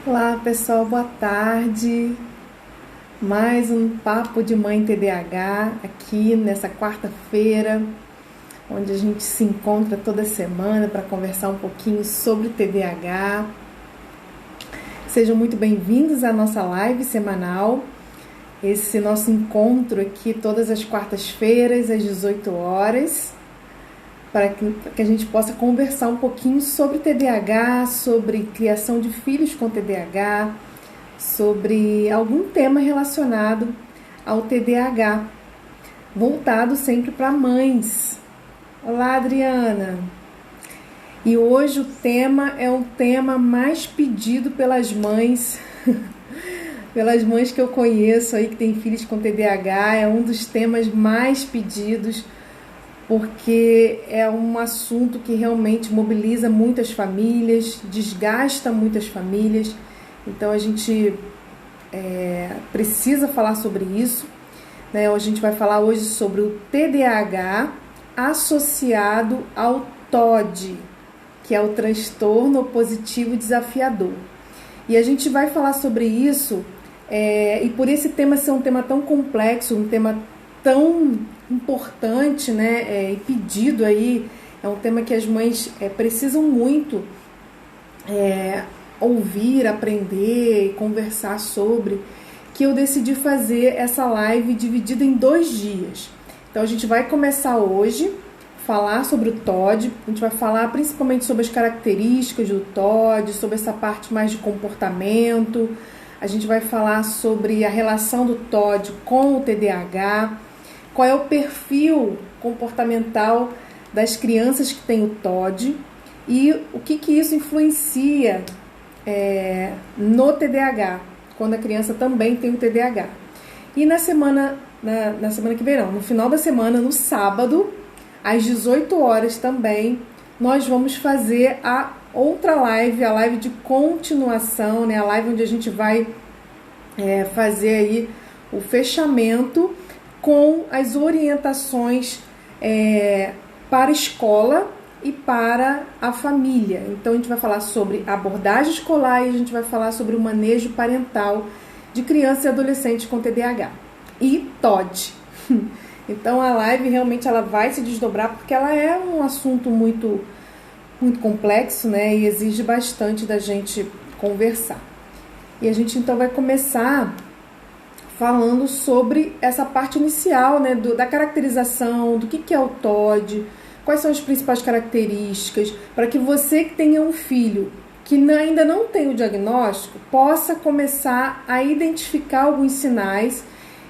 Olá pessoal, boa tarde. Mais um Papo de Mãe TDAH aqui nessa quarta-feira, onde a gente se encontra toda semana para conversar um pouquinho sobre TDAH. Sejam muito bem-vindos à nossa live semanal, esse nosso encontro aqui todas as quartas-feiras às 18 horas, para que a gente possa conversar um pouquinho sobre TDAH, sobre criação de filhos com TDAH, sobre algum tema relacionado ao TDAH, voltado sempre para mães. Olá, Adriana! E hoje o tema é o tema mais pedido pelas mães, pelas mães que eu conheço aí que têm filhos com TDAH, é um dos temas mais pedidos, porque é um assunto que realmente mobiliza muitas famílias, desgasta muitas famílias. Então a gente precisa falar sobre isso, né? A gente vai falar hoje sobre o TDAH associado ao TOD, que é o transtorno opositivo desafiador. E a gente vai falar sobre isso, e por esse tema ser um tema tão complexo, um tema tão importante, né, e pedido aí, é um tema que as mães precisam muito ouvir, aprender, conversar sobre, que eu decidi fazer essa live dividida em 2 dias. Então a gente vai começar hoje, falar sobre o TOD, a gente vai falar principalmente sobre as características do TOD, sobre essa parte mais de comportamento, a gente vai falar sobre a relação do TOD com o TDAH, qual é o perfil comportamental das crianças que têm o TOD e o que isso influencia no TDAH, quando a criança também tem o TDAH. E na semana que vem, no final da semana, no sábado, às 18 horas também, nós vamos fazer a outra live, a live de continuação, né? A live onde a gente vai fazer aí o fechamento com as orientações para a escola e para a família. Então a gente vai falar sobre abordagem escolar e a gente vai falar sobre o manejo parental de crianças e adolescentes com TDAH e TOD. Então a live realmente ela vai se desdobrar porque ela é um assunto muito, muito complexo, né? E exige bastante da gente conversar. E a gente então vai começar falando sobre essa parte inicial, né, da caracterização, do que é o TOD, quais são as principais características, para que você que tenha um filho que ainda não tem o diagnóstico, possa começar a identificar alguns sinais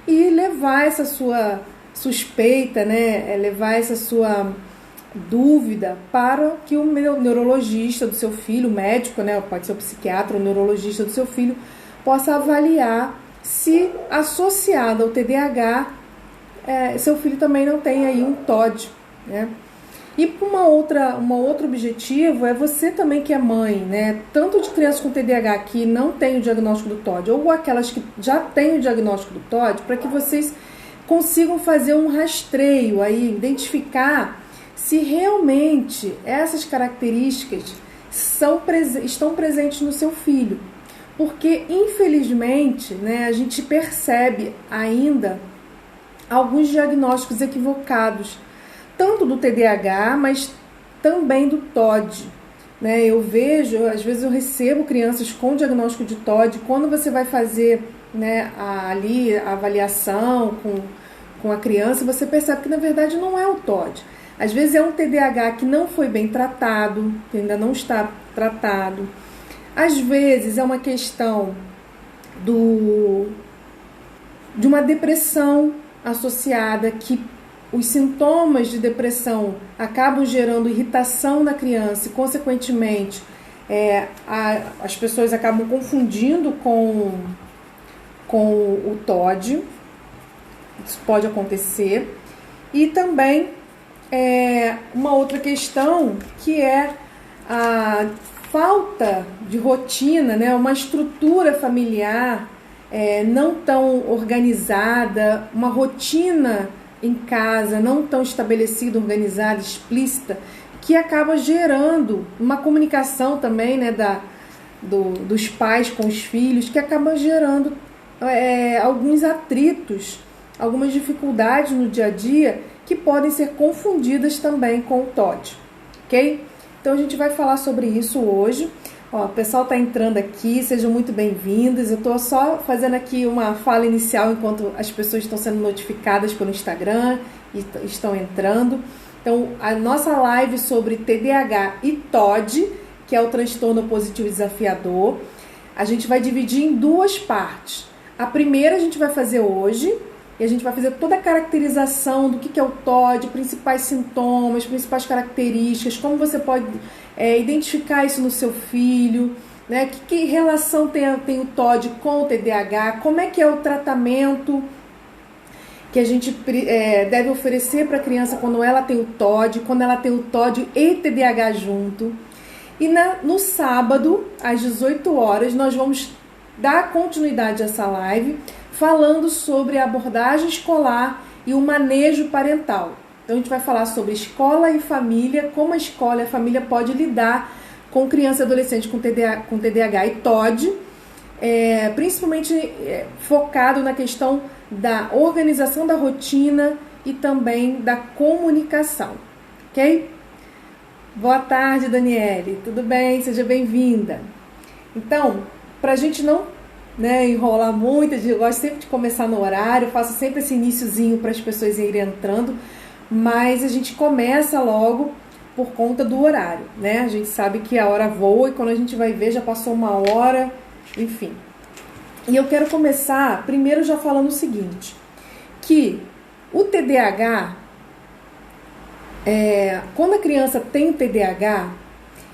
e levar essa sua suspeita, né, levar essa sua dúvida para que o neurologista do seu filho, o médico, né, pode ser o psiquiatra, o neurologista do seu filho, possa avaliar se associado ao TDAH, seu filho também não tem aí um TOD, né? E um outro objetivo é você também que é mãe, né? Tanto de crianças com TDAH que não tem o diagnóstico do TOD, ou aquelas que já têm o diagnóstico do TOD, para que vocês consigam fazer um rastreio aí, identificar se realmente essas características estão presentes no seu filho. Porque, infelizmente, né, a gente percebe ainda alguns diagnósticos equivocados, tanto do TDAH, mas também do TOD. Né? Eu vejo, às vezes eu recebo crianças com diagnóstico de TOD, quando você vai fazer, né, ali a avaliação com a criança, você percebe que na verdade não é o TOD. Às vezes é um TDAH que não foi bem tratado, que ainda não está tratado. Às vezes é uma questão de uma depressão associada, que os sintomas de depressão acabam gerando irritação na criança e, consequentemente, as pessoas acabam confundindo com o TOD. Isso pode acontecer. E também uma outra questão que é a falta de rotina, né? Uma estrutura familiar não tão organizada, uma rotina em casa não tão estabelecida, organizada, explícita, que acaba gerando uma comunicação também, né, dos pais com os filhos, que acaba gerando alguns atritos, algumas dificuldades no dia a dia que podem ser confundidas também com o TOD, ok? Então a gente vai falar sobre isso hoje. Ó, o pessoal está entrando aqui, sejam muito bem-vindos. Eu estou só fazendo aqui uma fala inicial enquanto as pessoas estão sendo notificadas pelo Instagram e estão entrando. Então, a nossa live sobre TDAH e TOD, que é o transtorno positivo desafiador, a gente vai dividir em duas partes. A primeira a gente vai fazer hoje, e a gente vai fazer toda a caracterização do que é o TOD, principais sintomas, principais características, como você pode identificar isso no seu filho, né? Que relação tem o TOD com o TDAH, como é que é o tratamento que a gente deve oferecer para a criança quando ela tem o TOD, quando ela tem o TOD e TDAH junto. E no sábado, às 18 horas, nós vamos dar continuidade a essa live, falando sobre a abordagem escolar e o manejo parental. Então a gente vai falar sobre escola e família, como a escola e a família pode lidar com criança e adolescente com TDAH e TOD, principalmente focado na questão da organização da rotina e também da comunicação, ok? Boa tarde, Daniele, tudo bem? Seja bem-vinda. Então, para a gente não enrolar muito, eu gosto sempre de começar no horário, faço sempre esse iniciozinho para as pessoas irem entrando, mas a gente começa logo por conta do horário, né? A gente sabe que a hora voa e quando a gente vai ver já passou uma hora, enfim. E eu quero começar primeiro já falando o seguinte, que o TDAH, quando a criança tem o TDAH,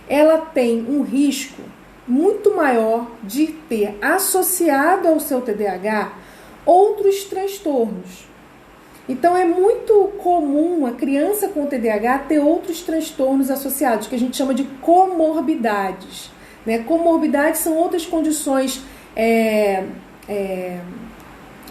ela tem um risco muito maior de ter associado ao seu TDAH outros transtornos. Então é muito comum a criança com TDAH ter outros transtornos associados, que a gente chama de comorbidades, né? Comorbidades são outras condições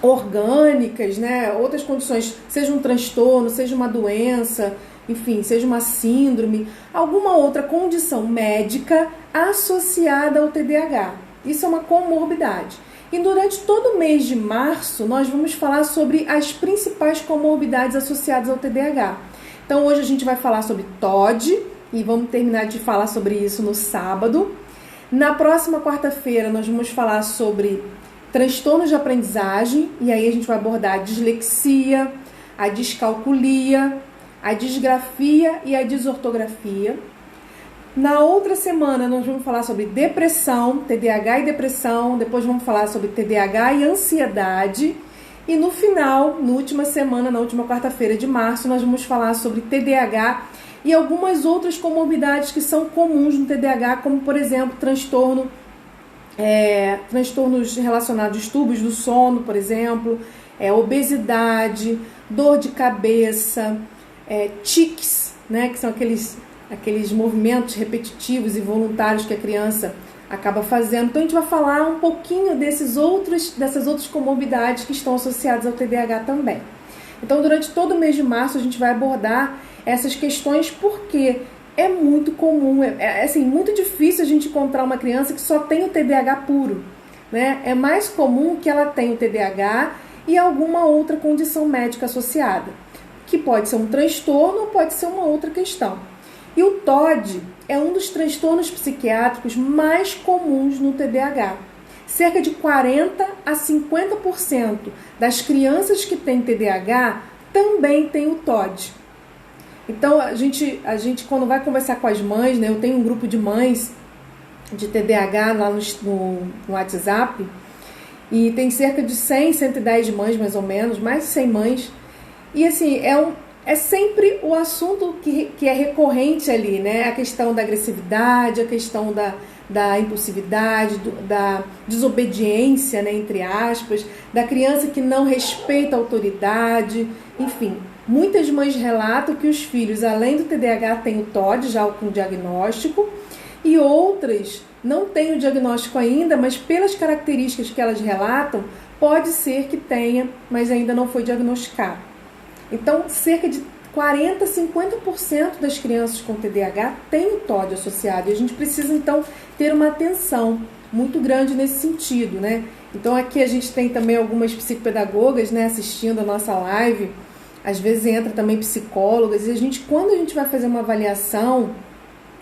orgânicas, né? Outras condições, seja um transtorno, seja uma doença, enfim, seja uma síndrome, alguma outra condição médica associada ao TDAH. Isso é uma comorbidade. E durante todo o mês de março, nós vamos falar sobre as principais comorbidades associadas ao TDAH. Então, hoje a gente vai falar sobre TOD e vamos terminar de falar sobre isso no sábado. Na próxima quarta-feira, nós vamos falar sobre transtornos de aprendizagem e aí a gente vai abordar a dislexia, a descalculia, a disgrafia e a desortografia. Na outra semana nós vamos falar sobre depressão, TDAH e depressão, depois vamos falar sobre TDAH e ansiedade. E no final, na última semana, na última quarta-feira de março, nós vamos falar sobre TDAH e algumas outras comorbidades que são comuns no TDAH, como por exemplo, transtornos relacionados a distúrbios do sono, por exemplo, obesidade, dor de cabeça, tics, né, que são aqueles movimentos repetitivos e voluntários que a criança acaba fazendo. Então a gente vai falar um pouquinho dessas outras comorbidades que estão associadas ao TDAH também. Então durante todo o mês de março a gente vai abordar essas questões porque é muito comum, assim, muito difícil a gente encontrar uma criança que só tem o TDAH puro, né? É mais comum que ela tenha o TDAH e alguma outra condição médica associada, que pode ser um transtorno ou pode ser uma outra questão. E o TOD é um dos transtornos psiquiátricos mais comuns no TDAH. Cerca de 40% a 50% das crianças que têm TDAH também têm o TOD. Então, a gente quando vai conversar com as mães, né, eu tenho um grupo de mães de TDAH lá no WhatsApp, e tem cerca de 100, 110 mães mais ou menos, mais de 100 mães, e assim, é sempre o assunto que é recorrente ali, né? A questão da agressividade, a questão da impulsividade, da desobediência, né, entre aspas, da criança que não respeita a autoridade, enfim. Muitas mães relatam que os filhos, além do TDAH, têm o TOD, já com diagnóstico, e outras não têm o diagnóstico ainda, mas pelas características que elas relatam, pode ser que tenha, mas ainda não foi diagnosticado. Então, cerca de 40, 50% das crianças com TDAH têm o TOD associado. E a gente precisa, então, ter uma atenção muito grande nesse sentido, né? Então, aqui a gente tem também algumas psicopedagogas, né, assistindo a nossa live. Às vezes entra também psicólogas. E quando a gente vai fazer uma avaliação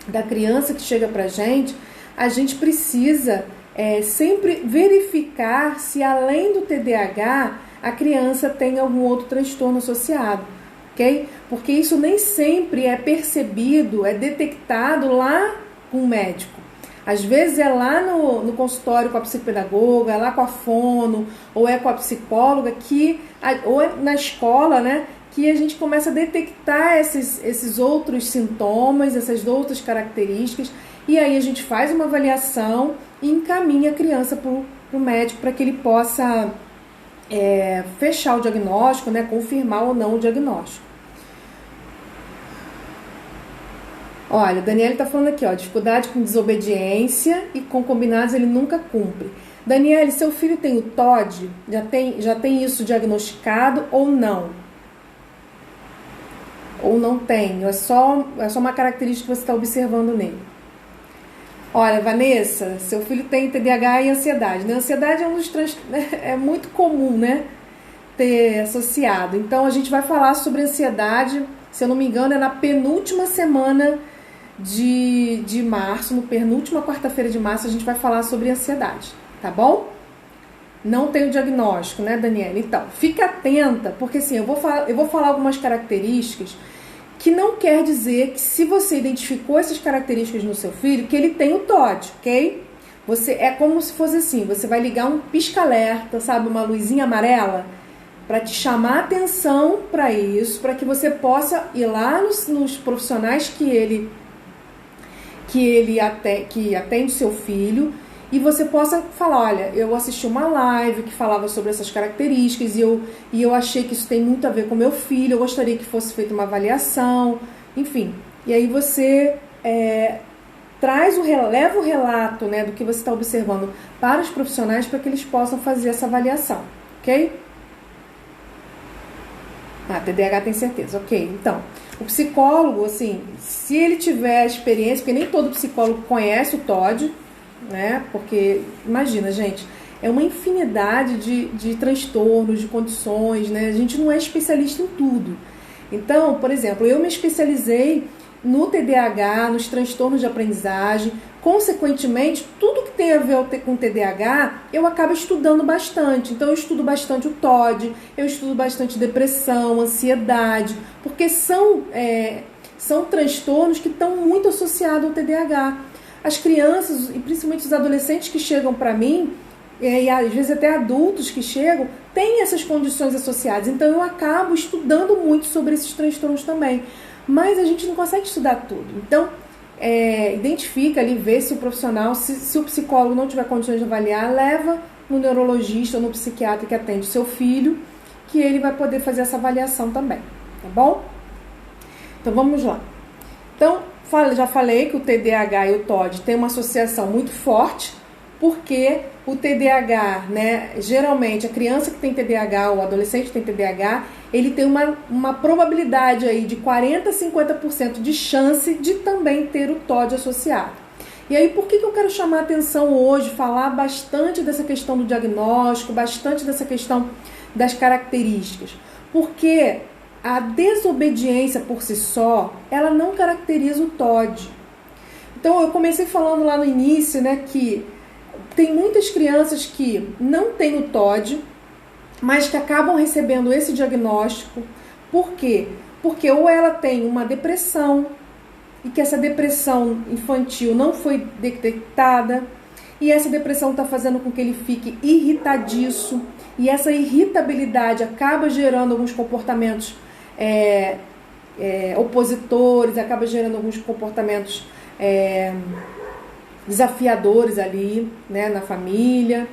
da criança que chega pra gente, a gente precisa sempre verificar se, além do TDAH, a criança tem algum outro transtorno associado, ok? Porque isso nem sempre é percebido, é detectado lá com o médico. Às vezes é lá no consultório com a psicopedagoga, é lá com a fono, ou é com a psicóloga, ou é na escola, né, que a gente começa a detectar esses outros sintomas, essas outras características, e aí a gente faz uma avaliação e encaminha a criança para o médico para que ele possa fechar o diagnóstico, né, confirmar ou não o diagnóstico. Olha, o Daniel está falando aqui, dificuldade com desobediência e com combinados ele nunca cumpre. Daniel, seu filho tem o TOD? Já tem isso diagnosticado ou não? Ou não tem? É só uma característica que você está observando nele. Olha, Vanessa, seu filho tem TDAH e ansiedade, né? Ansiedade é muito comum, né, ter associado. Então, a gente vai falar sobre ansiedade, se eu não me engano, é na penúltima semana de março, no penúltima quarta-feira de março, a gente vai falar sobre ansiedade, tá bom? Não tem o diagnóstico, né, Daniela? Então, fica atenta, porque assim, eu vou falar algumas características que não quer dizer que, se você identificou essas características no seu filho, que ele tem o TOD, ok? É como se fosse assim, você vai ligar um pisca-alerta, sabe, uma luzinha amarela, para te chamar a atenção para isso, para que você possa ir lá nos profissionais que atende o seu filho, e você possa falar, olha, eu assisti uma live que falava sobre essas características e eu achei que isso tem muito a ver com meu filho, eu gostaria que fosse feita uma avaliação, enfim. E aí você leva o relato, né, do que você está observando para os profissionais para que eles possam fazer essa avaliação, ok? TDAH tem certeza, ok. Então, o psicólogo, assim, se ele tiver experiência, porque nem todo psicólogo conhece o TOD, né? Porque, imagina, gente, é uma infinidade de transtornos, de condições, né? A gente não é especialista em tudo. Então, por exemplo, eu me especializei no TDAH, nos transtornos de aprendizagem. Consequentemente, tudo que tem a ver com TDAH, eu acabo estudando bastante. Então, eu estudo bastante o TOD, eu estudo bastante depressão, ansiedade, porque são transtornos que estão muito associados ao TDAH. As crianças, e principalmente os adolescentes que chegam para mim, e às vezes até adultos que chegam, têm essas condições associadas. Então, eu acabo estudando muito sobre esses transtornos também. Mas a gente não consegue estudar tudo. Então, identifica ali, vê se o profissional, se o psicólogo não tiver condições de avaliar, leva no neurologista ou no psiquiatra que atende o seu filho, que ele vai poder fazer essa avaliação também, tá bom? Então, vamos lá. Então, já falei que o TDAH e o TOD têm uma associação muito forte, porque o TDAH, né, geralmente a criança que tem TDAH, ou o adolescente que tem TDAH, ele tem uma probabilidade aí de 40% a 50% de chance de também ter o TOD associado. E aí, por que eu quero chamar a atenção hoje, falar bastante dessa questão do diagnóstico, bastante dessa questão das características? Porque a desobediência por si só, ela não caracteriza o TOD. Então, eu comecei falando lá no início, né, que tem muitas crianças que não têm o TOD, mas que acabam recebendo esse diagnóstico. Por quê? Porque ou ela tem uma depressão, e que essa depressão infantil não foi detectada, e essa depressão está fazendo com que ele fique irritadiço, e essa irritabilidade acaba gerando alguns comportamentos opositores, acaba gerando alguns comportamentos desafiadores ali, né, na família.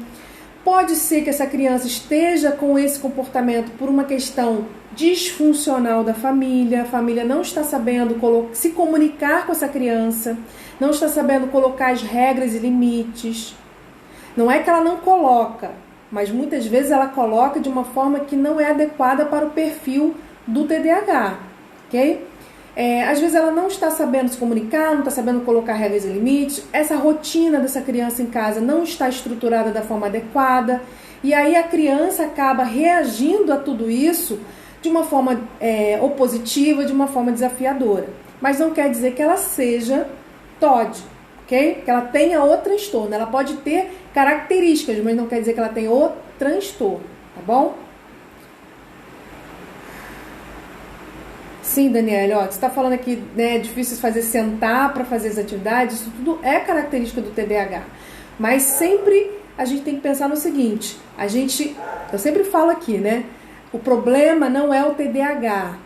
Pode ser que essa criança esteja com esse comportamento por uma questão disfuncional da família. A família não está sabendo se comunicar com essa criança, não está sabendo colocar as regras e limites. Não é que ela não coloca, mas muitas vezes ela coloca de uma forma que não é adequada para o perfil do TDAH. ok? Às vezes ela não está sabendo se comunicar, não está sabendo colocar regras e limites, essa rotina dessa criança em casa não está estruturada da forma adequada, e aí a criança acaba reagindo a tudo isso de uma forma opositiva, de uma forma desafiadora. Mas não quer dizer que ela seja TOD, ok? Que ela tenha o transtorno. Ela pode ter características, mas não quer dizer que ela tenha o transtorno, tá bom? Sim, Daniela, ó, você está falando aqui, né, é difícil fazer sentar para fazer as atividades, isso tudo é característica do TDAH. Mas sempre a gente tem que pensar no seguinte, eu sempre falo aqui, né, o problema não é o TDAH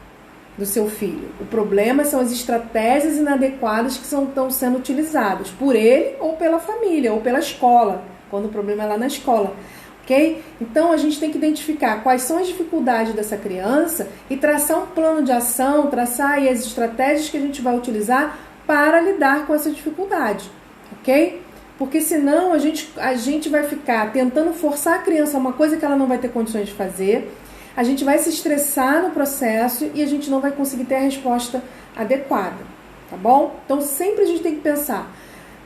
do seu filho, o problema são as estratégias inadequadas que estão sendo utilizadas por ele ou pela família, ou pela escola, quando o problema é lá na escola. Okay? Então a gente tem que identificar quais são as dificuldades dessa criança e traçar um plano de ação, traçar aí as estratégias que a gente vai utilizar para lidar com essa dificuldade, ok? Porque senão a gente vai ficar tentando forçar a criança a uma coisa que ela não vai ter condições de fazer, a gente vai se estressar no processo e a gente não vai conseguir ter a resposta adequada, tá bom? Então sempre a gente tem que pensar,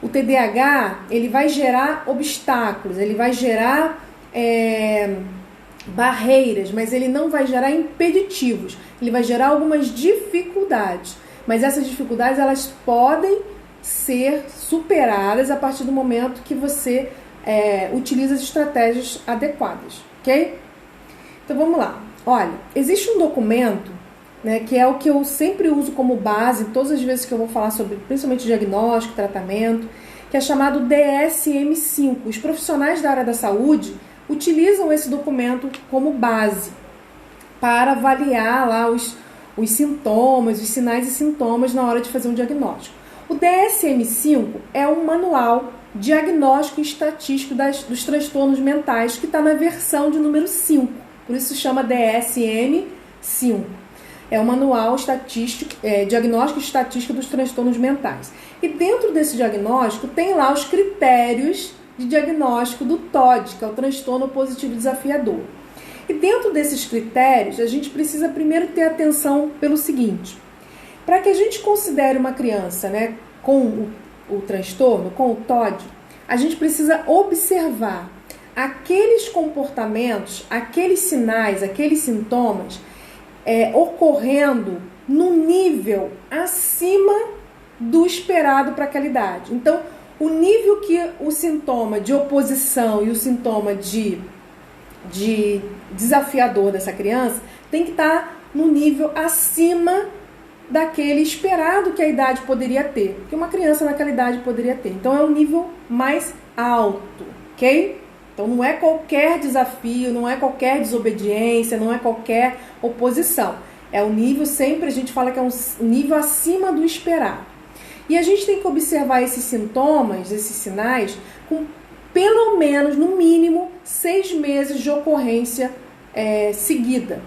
o TDAH ele vai gerar obstáculos, ele vai gerar barreiras, mas ele não vai gerar impeditivos, ele vai gerar algumas dificuldades, mas essas dificuldades elas podem ser superadas a partir do momento que você utiliza as estratégias adequadas, ok? Então vamos lá, olha, existe um documento, né, que é o que eu sempre uso como base todas as vezes que eu vou falar sobre principalmente diagnóstico, tratamento, que é chamado DSM-5. Os profissionais da área da saúde utilizam esse documento como base para avaliar lá os sintomas, os sinais e sintomas na hora de fazer um diagnóstico. O DSM-5 é um manual diagnóstico e estatístico dos transtornos mentais que está na versão de número 5, por isso se chama DSM-5. É um manual diagnóstico e estatístico dos transtornos mentais. E dentro desse diagnóstico tem lá os critérios de diagnóstico do TOD, que é o transtorno positivo desafiador. E dentro desses critérios, a gente precisa primeiro ter atenção pelo seguinte, para que a gente considere uma criança, né, com o transtorno, com o TOD, a gente precisa observar aqueles comportamentos, aqueles sinais, aqueles sintomas ocorrendo num nível acima do esperado para aquela idade. Então, o nível que o sintoma de oposição e o sintoma de desafiador dessa criança tem que estar no nível acima daquele esperado que a idade poderia ter, que uma criança naquela idade poderia ter. Então é um nível mais alto, ok? Então não é qualquer desafio, não é qualquer desobediência, não é qualquer oposição. É um nível, sempre a gente fala que é um nível acima do esperado. E a gente tem que observar esses sintomas, esses sinais, com pelo menos, no mínimo, 6 meses de ocorrência seguida.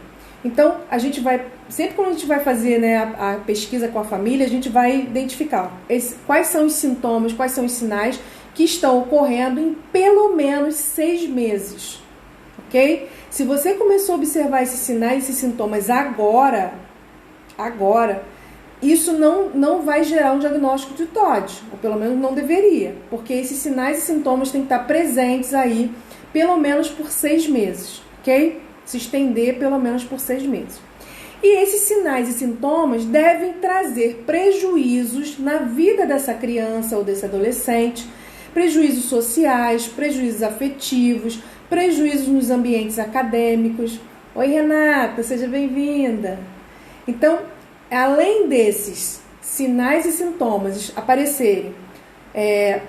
Então, a gente vai, sempre quando a gente vai fazer, né, a pesquisa com a família, a gente vai identificar quais são os sintomas, quais são os sinais que estão ocorrendo em pelo menos 6 meses, ok? Se você começou a observar esses sinais, esses sintomas agora, isso não vai gerar um diagnóstico de TOD, ou pelo menos não deveria, porque esses sinais e sintomas têm que estar presentes aí pelo menos por 6 meses, ok? Se estender pelo menos por 6 meses. E esses sinais e sintomas devem trazer prejuízos na vida dessa criança ou desse adolescente, prejuízos sociais, prejuízos afetivos, prejuízos nos ambientes acadêmicos. Oi, Renata, seja bem-vinda. Então, além desses sinais e sintomas aparecerem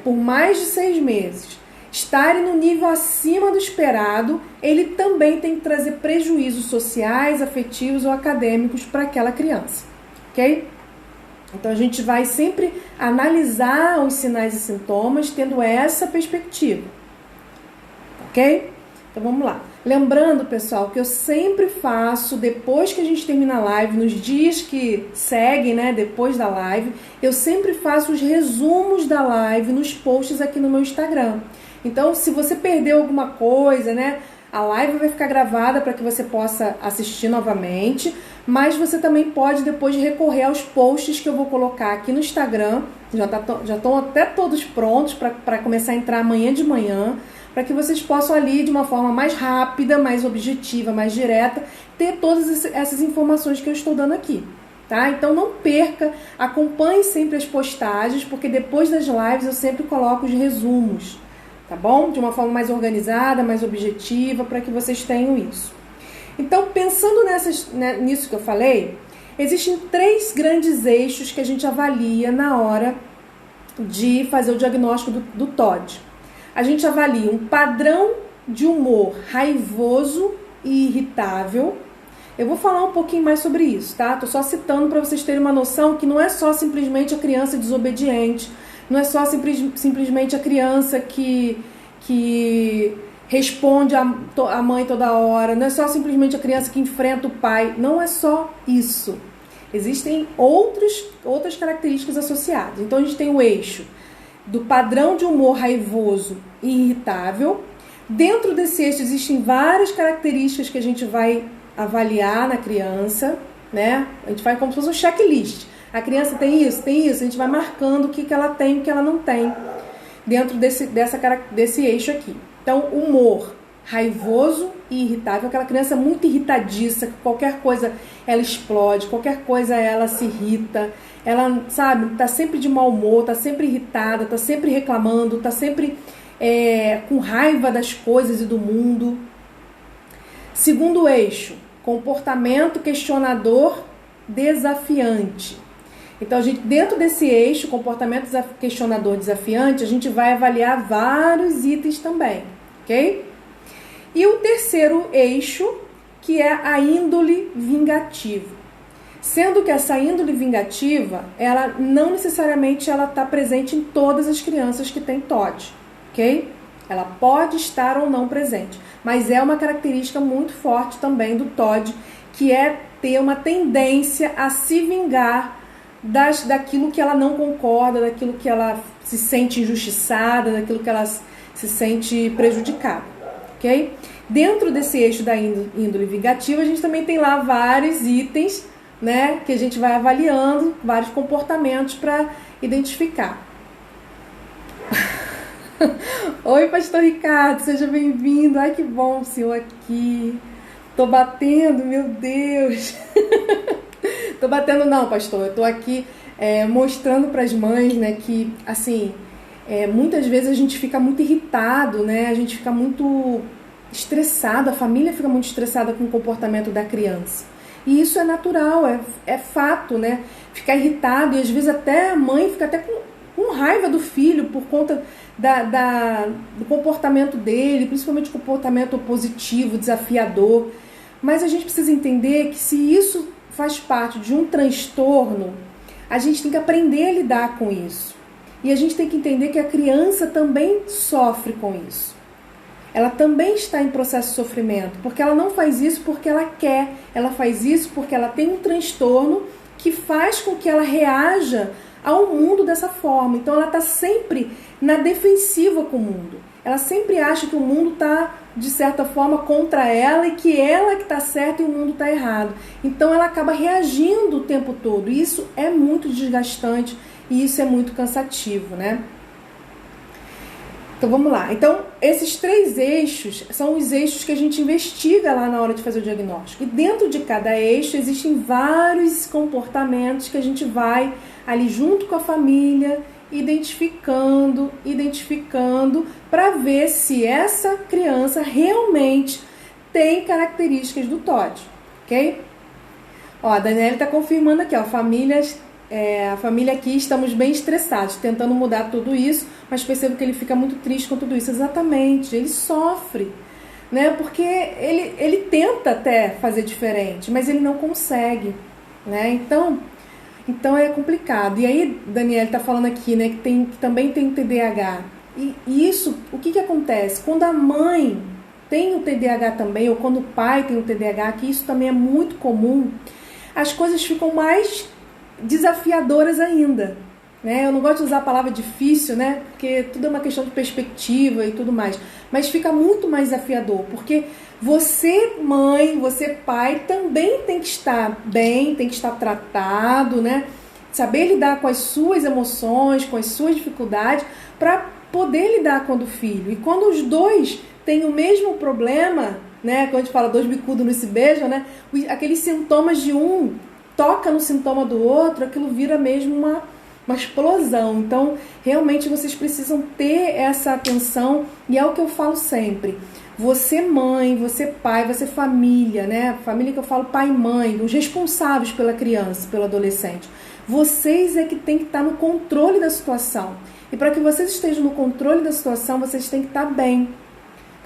por mais de 6 meses, estarem no nível acima do esperado, ele também tem que trazer prejuízos sociais, afetivos ou acadêmicos para aquela criança, ok? Então a gente vai sempre analisar os sinais e sintomas tendo essa perspectiva, ok? Então vamos lá. Lembrando, pessoal, que eu sempre faço, depois que a gente termina a live, nos dias que seguem, né, depois da live, eu sempre faço os resumos da live nos posts aqui no meu Instagram. Então, se você perdeu alguma coisa, né, a live vai ficar gravada para que você possa assistir novamente, mas você também pode depois recorrer aos posts que eu vou colocar aqui no Instagram, já estão até todos prontos para começar a entrar amanhã de manhã, para que vocês possam ali de uma forma mais rápida, mais objetiva, mais direta, ter todas essas informações que eu estou dando aqui. Tá? Então não perca, acompanhe sempre as postagens, porque depois das lives eu sempre coloco os resumos, tá bom? De uma forma mais organizada, mais objetiva, para que vocês tenham isso. Então, pensando nisso que eu falei, existem 3 grandes eixos que a gente avalia na hora de fazer o diagnóstico do TOD. A gente avalia um padrão de humor raivoso e irritável. Eu vou falar um pouquinho mais sobre isso, tá? Tô só citando para vocês terem uma noção que não é só simplesmente a criança desobediente, não é só simplesmente a criança que responde a mãe toda hora, não é só simplesmente a criança que enfrenta o pai, não é só isso. Existem outras características associadas. Então a gente tem o eixo do padrão de humor raivoso e irritável. Dentro desse eixo existem várias características que a gente vai avaliar na criança, né? A gente faz como se fosse um checklist. A criança tem isso, a gente vai marcando o que ela tem e o que ela não tem dentro desse eixo aqui. Então, humor raivoso e irritável, aquela criança muito irritadiça, que qualquer coisa ela explode, qualquer coisa ela se irrita, ela, sabe, tá sempre de mau humor, tá sempre irritada, tá sempre reclamando, tá sempre com raiva das coisas e do mundo. Segundo eixo, comportamento questionador desafiante. Então, dentro desse eixo, comportamento questionador desafiante, a gente vai avaliar vários itens também, ok? E o terceiro eixo, que é a índole vingativa. Sendo que essa índole vingativa, ela não necessariamente está presente em todas as crianças que têm TOD, ok? Ela pode estar ou não presente, mas é uma característica muito forte também do TOD, que é ter uma tendência a se vingar daquilo que ela não concorda, daquilo que ela se sente injustiçada, daquilo que ela se sente prejudicada, ok? Dentro desse eixo da índole vingativa, a gente também tem lá vários itens, né, que a gente vai avaliando, vários comportamentos para identificar. Oi, pastor Ricardo, seja bem-vindo. Ai, que bom o senhor aqui. Tô batendo, meu Deus. Tô batendo não, pastor. Eu tô aqui mostrando para as mães, né, que, assim, muitas vezes a gente fica muito irritado, né? A gente fica muito estressado, a família fica muito estressada com o comportamento da criança. E isso é natural, é fato, né? Ficar irritado e às vezes até a mãe fica até com raiva do filho por conta do comportamento dele, principalmente o comportamento positivo, desafiador. Mas a gente precisa entender que se isso faz parte de um transtorno, a gente tem que aprender a lidar com isso. E a gente tem que entender que a criança também sofre com isso. Ela também está em processo de sofrimento, porque ela não faz isso porque ela quer, ela faz isso porque ela tem um transtorno que faz com que ela reaja ao mundo dessa forma. Então ela está sempre na defensiva com o mundo. Ela sempre acha que o mundo está, de certa forma, contra ela e que ela que está certa e o mundo está errado. Então ela acaba reagindo o tempo todo. E isso é muito desgastante e isso é muito cansativo, né? Então vamos lá. Então esses 3 eixos são os eixos que a gente investiga lá na hora de fazer o diagnóstico. E dentro de cada eixo existem vários comportamentos que a gente vai ali junto com a família identificando para ver se essa criança realmente tem características do TOD, ok? Ó, a Daniela está confirmando aqui, ó, a família aqui estamos bem estressados, tentando mudar tudo isso, mas percebo que ele fica muito triste com tudo isso. Exatamente, ele sofre, né? Porque ele tenta até fazer diferente, mas ele não consegue, né? Então é complicado. E aí, Daniela está falando aqui, né, que também tem TDAH. E isso, o que acontece? Quando a mãe tem o TDAH também, ou quando o pai tem o TDAH, que isso também é muito comum, as coisas ficam mais desafiadoras ainda, né? Eu não gosto de usar a palavra difícil, né? Porque tudo é uma questão de perspectiva e tudo mais. Mas fica muito mais desafiador, porque você, mãe, você, pai, também tem que estar bem, tem que estar tratado, né? Saber lidar com as suas emoções, com as suas dificuldades, para poder lidar com o do filho. E quando os dois têm o mesmo problema, né? Quando a gente fala dois bicudos não se beijam, né? Aqueles sintomas de um toca no sintoma do outro, aquilo vira mesmo uma explosão. Então, realmente vocês precisam ter essa atenção, e é o que eu falo sempre. Você mãe, você pai, você família, né? Família que eu falo pai e mãe, os responsáveis pela criança, pelo adolescente. Vocês é que tem que estar no controle da situação. E para que vocês estejam no controle da situação, vocês têm que estar bem.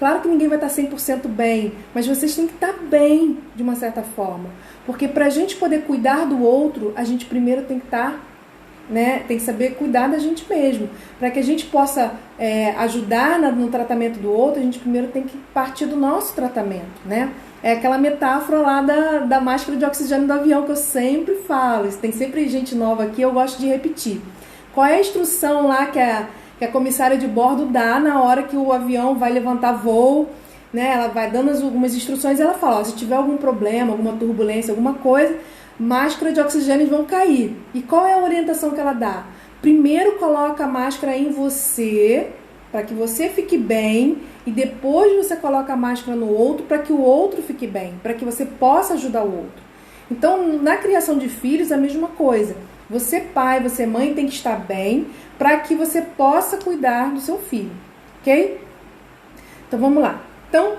Claro que ninguém vai estar 100% bem, mas vocês têm que estar bem, de uma certa forma. Porque para a gente poder cuidar do outro, a gente primeiro tem que estar, né, tem que saber cuidar da gente mesmo. Para que a gente possa ajudar no tratamento do outro, a gente primeiro tem que partir do nosso tratamento, né? É aquela metáfora lá da máscara de oxigênio do avião que eu sempre falo. Tem sempre gente nova aqui, eu gosto de repetir. Qual é a instrução lá que a comissária de bordo dá na hora que o avião vai levantar voo, né? Ela vai dando algumas instruções e ela fala, ó, se tiver algum problema, alguma turbulência, alguma coisa, máscara de oxigênio vão cair. E qual é a orientação que ela dá? Primeiro coloca a máscara em você, para que você fique bem, e depois você coloca a máscara no outro para que o outro fique bem, para que você possa ajudar o outro. Então, na criação de filhos, a mesma coisa. Você pai, você mãe tem que estar bem para que você possa cuidar do seu filho, ok? Então, vamos lá. Então,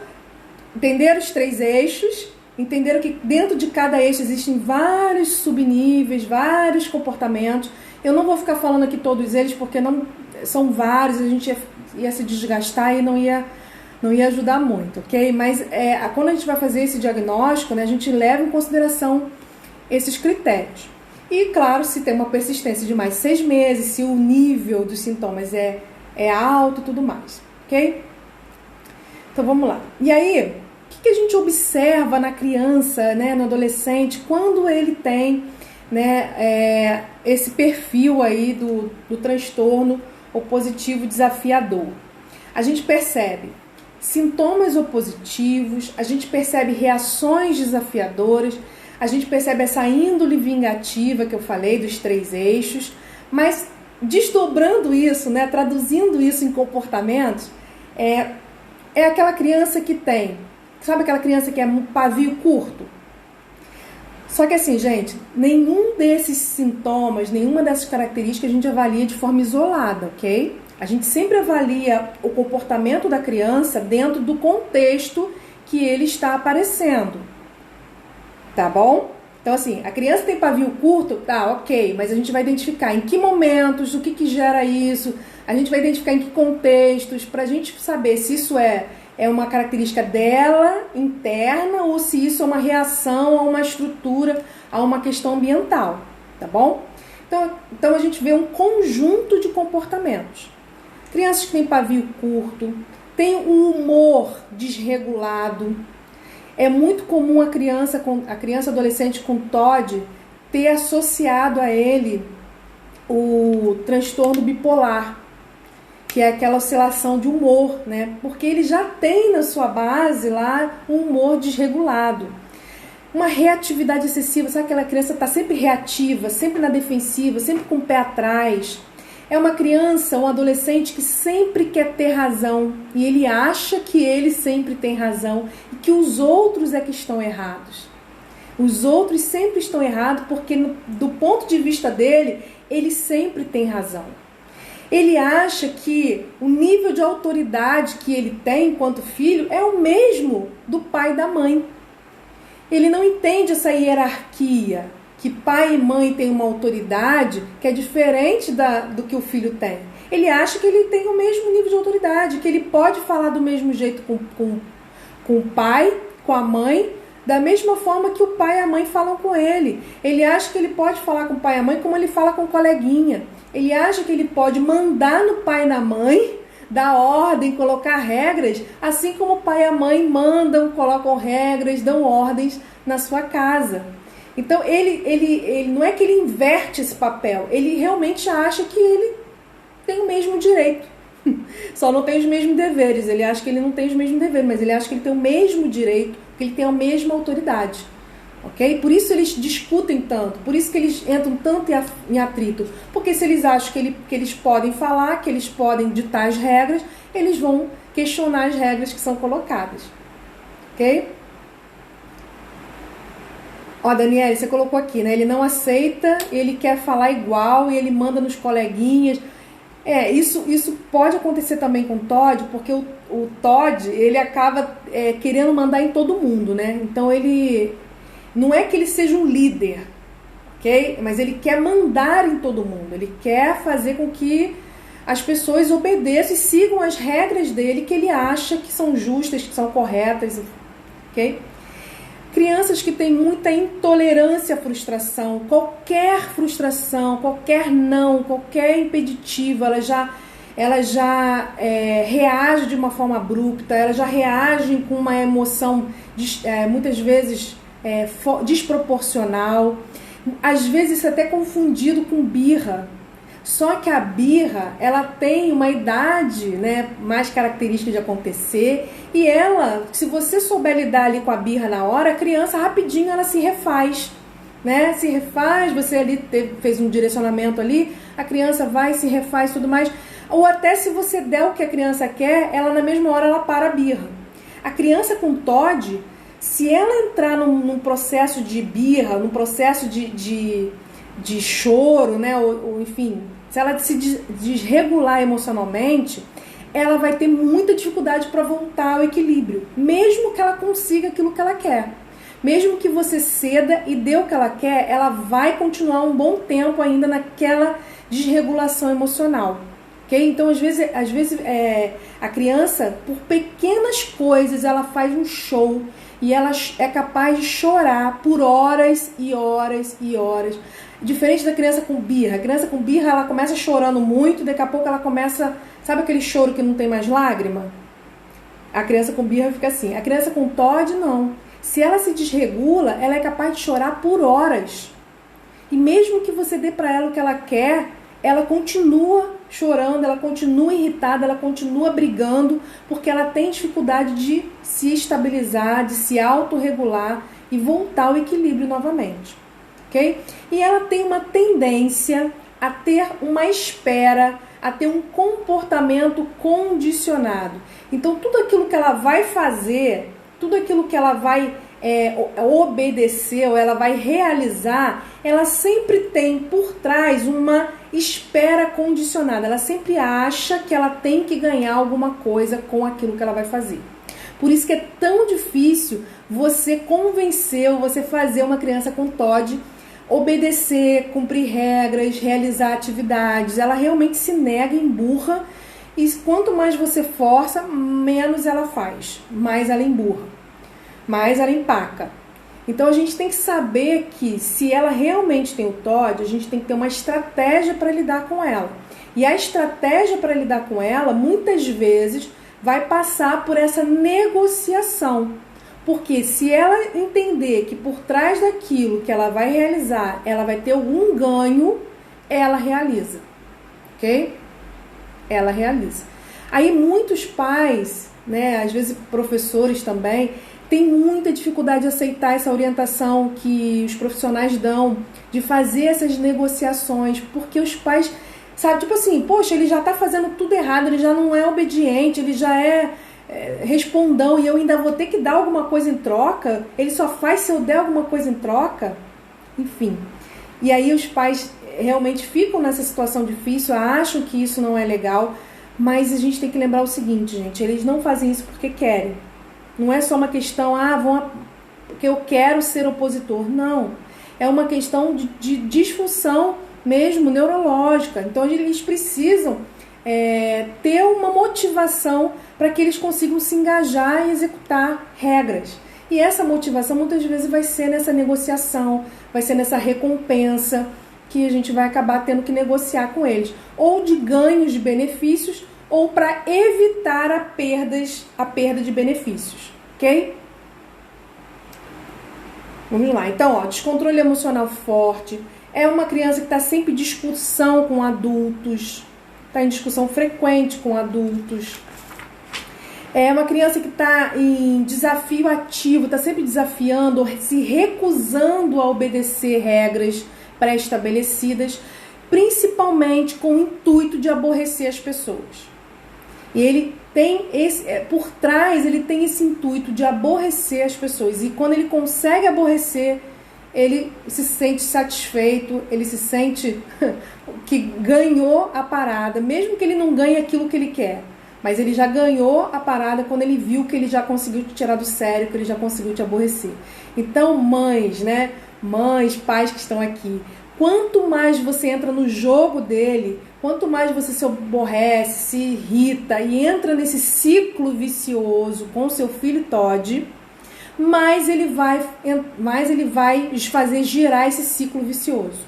entenderam os 3 eixos, entenderam que dentro de cada eixo existem vários subníveis, vários comportamentos. Eu não vou ficar falando aqui todos eles, porque não são vários, a gente ia se desgastar e não ia ajudar muito, ok? Mas quando a gente vai fazer esse diagnóstico, né, a gente leva em consideração esses critérios. E, claro, se tem uma persistência de mais 6 meses, se o nível dos sintomas é alto e tudo mais, ok? Então, vamos lá. E aí, o que a gente observa na criança, né, no adolescente, quando ele tem, né, esse perfil aí do transtorno opositivo desafiador? A gente percebe sintomas opositivos, a gente percebe reações desafiadoras, a gente percebe essa índole vingativa que eu falei dos 3 eixos, mas desdobrando isso, né, traduzindo isso em comportamentos, é aquela criança que tem, sabe aquela criança que é um pavio curto? Só que assim, gente, nenhum desses sintomas, nenhuma dessas características a gente avalia de forma isolada, ok? A gente sempre avalia o comportamento da criança dentro do contexto que ele está aparecendo, tá bom? Então assim, a criança tem pavio curto, tá, ok, mas a gente vai identificar em que momentos, o que gera isso, a gente vai identificar em que contextos, pra gente saber se isso é uma característica dela, interna, ou se isso é uma reação a uma estrutura, a uma questão ambiental, tá bom? Então a gente vê um conjunto de comportamentos. Crianças que têm pavio curto, têm um humor desregulado. É muito comum a criança adolescente com TOD ter associado a ele o transtorno bipolar, que é aquela oscilação de humor, né? Porque ele já tem na sua base lá um humor desregulado. Uma reatividade excessiva, sabe aquela criança que está sempre reativa, sempre na defensiva, sempre com o pé atrás. É uma criança, um adolescente que sempre quer ter razão e ele acha que ele sempre tem razão e que os outros é que estão errados. Os outros sempre estão errados porque do ponto de vista dele, ele sempre tem razão. Ele acha que o nível de autoridade que ele tem enquanto filho é o mesmo do pai e da mãe. Ele não entende essa hierarquia, que pai e mãe têm uma autoridade que é diferente do que o filho tem. Ele acha que ele tem o mesmo nível de autoridade, que ele pode falar do mesmo jeito com o pai, com a mãe, da mesma forma que o pai e a mãe falam com ele. Ele acha que ele pode falar com o pai e a mãe como ele fala com o coleguinha. Ele acha que ele pode mandar no pai e na mãe, dar ordem, colocar regras, assim como o pai e a mãe mandam, colocam regras, dão ordens na sua casa. Então, ele não é que ele inverte esse papel, ele realmente acha que ele tem o mesmo direito. Só não tem os mesmos deveres. Ele acha que ele não tem os mesmos deveres, mas ele acha que ele tem o mesmo direito, que ele tem a mesma autoridade. Ok? Por isso eles discutem tanto, por isso que eles entram tanto em atrito. Porque se eles acham que eles podem falar, que eles podem ditar as regras, eles vão questionar as regras que são colocadas. Ok? Ó, Daniela, você colocou aqui, né? Ele não aceita, ele quer falar igual e ele manda nos coleguinhas. Isso pode acontecer também com o Todd, porque o Todd, ele acaba querendo mandar em todo mundo, né? Então ele não é que ele seja um líder, ok? Mas ele quer mandar em todo mundo, ele quer fazer com que as pessoas obedeçam e sigam as regras dele que ele acha que são justas, que são corretas, ok? Crianças que têm muita intolerância à frustração, qualquer não, qualquer impeditivo, ela já reage de uma forma abrupta, ela já reage com uma emoção muitas vezes desproporcional, às vezes isso é até confundido com birra. Só que a birra, ela tem uma idade, né, mais característica de acontecer, e ela, se você souber lidar ali com a birra na hora, a criança rapidinho ela se refaz, né? Se refaz, você ali fez um direcionamento ali, a criança vai, se refaz e tudo mais. Ou até se você der o que a criança quer, ela na mesma hora ela para a birra. A criança com TOD, se ela entrar num processo de birra, num processo de choro, né, ou enfim, se ela se desregular emocionalmente, ela vai ter muita dificuldade para voltar ao equilíbrio, mesmo que ela consiga aquilo que ela quer. Mesmo que você ceda e dê o que ela quer, ela vai continuar um bom tempo ainda naquela desregulação emocional. Okay? Então, às vezes a criança, por pequenas coisas, ela faz um show e ela é capaz de chorar por horas e horas e horas. Diferente da criança com birra. A criança com birra, ela começa chorando muito e daqui a pouco ela começa... Sabe aquele choro que não tem mais lágrima? A criança com birra fica assim. A criança com TOD, não. Se ela se desregula, ela é capaz de chorar por horas. E mesmo que você dê para ela o que ela quer, ela continua chorando, ela continua irritada, ela continua brigando, porque ela tem dificuldade de se estabilizar, de se autorregular e voltar ao equilíbrio novamente. Okay? E ela tem uma tendência a ter uma espera, a ter um comportamento condicionado. Então, tudo aquilo que ela vai fazer, tudo aquilo que ela vai obedecer ou ela vai realizar, ela sempre tem por trás uma espera condicionada. Ela sempre acha que ela tem que ganhar alguma coisa com aquilo que ela vai fazer. Por isso que é tão difícil você convencer ou você fazer uma criança com TOD obedecer, cumprir regras, realizar atividades. Ela realmente se nega, emburra, e quanto mais você força, menos ela faz, mais ela emburra, mais ela empaca. Então a gente tem que saber que se ela realmente tem o TOD, a gente tem que ter uma estratégia para lidar com ela. E a estratégia para lidar com ela, muitas vezes, vai passar por essa negociação. Porque se ela entender que por trás daquilo que ela vai realizar, ela vai ter algum ganho, ela realiza. Ok? Ela realiza. Aí muitos pais, né, às vezes professores também, têm muita dificuldade de aceitar essa orientação que os profissionais dão, de fazer essas negociações, porque os pais, sabe, tipo assim, poxa, ele já está fazendo tudo errado, ele já não é obediente, ele já é respondão e eu ainda vou ter que dar alguma coisa em troca, ele só faz se eu der alguma coisa em troca, enfim. E aí os pais realmente ficam nessa situação difícil, acham que isso não é legal, mas a gente tem que lembrar o seguinte, gente, eles não fazem isso porque querem. Não é só uma questão, porque eu quero ser opositor, não. É uma questão de disfunção mesmo neurológica, então eles precisam ter uma motivação para que eles consigam se engajar e executar regras. E essa motivação muitas vezes vai ser nessa negociação, vai ser nessa recompensa que a gente vai acabar tendo que negociar com eles. Ou de ganhos de benefícios, ou para evitar a perda de benefícios. Ok? Vamos lá. Então, ó, descontrole emocional forte. É uma criança que está sempre em discussão com adultos. Está em discussão frequente com adultos. É uma criança que está em desafio ativo, está sempre desafiando, se recusando a obedecer regras pré-estabelecidas, principalmente com o intuito de aborrecer as pessoas. E ele tem por trás, ele tem esse intuito de aborrecer as pessoas. E quando ele consegue aborrecer, ele se sente satisfeito, ele se sente que ganhou a parada, mesmo que ele não ganhe aquilo que ele quer. Mas ele já ganhou a parada quando ele viu que ele já conseguiu te tirar do sério, que ele já conseguiu te aborrecer. Então, mães, né? Mães, pais que estão aqui, quanto mais você entra no jogo dele, quanto mais você se aborrece, se irrita e entra nesse ciclo vicioso com o seu filho Todd, mais ele vai fazer girar esse ciclo vicioso,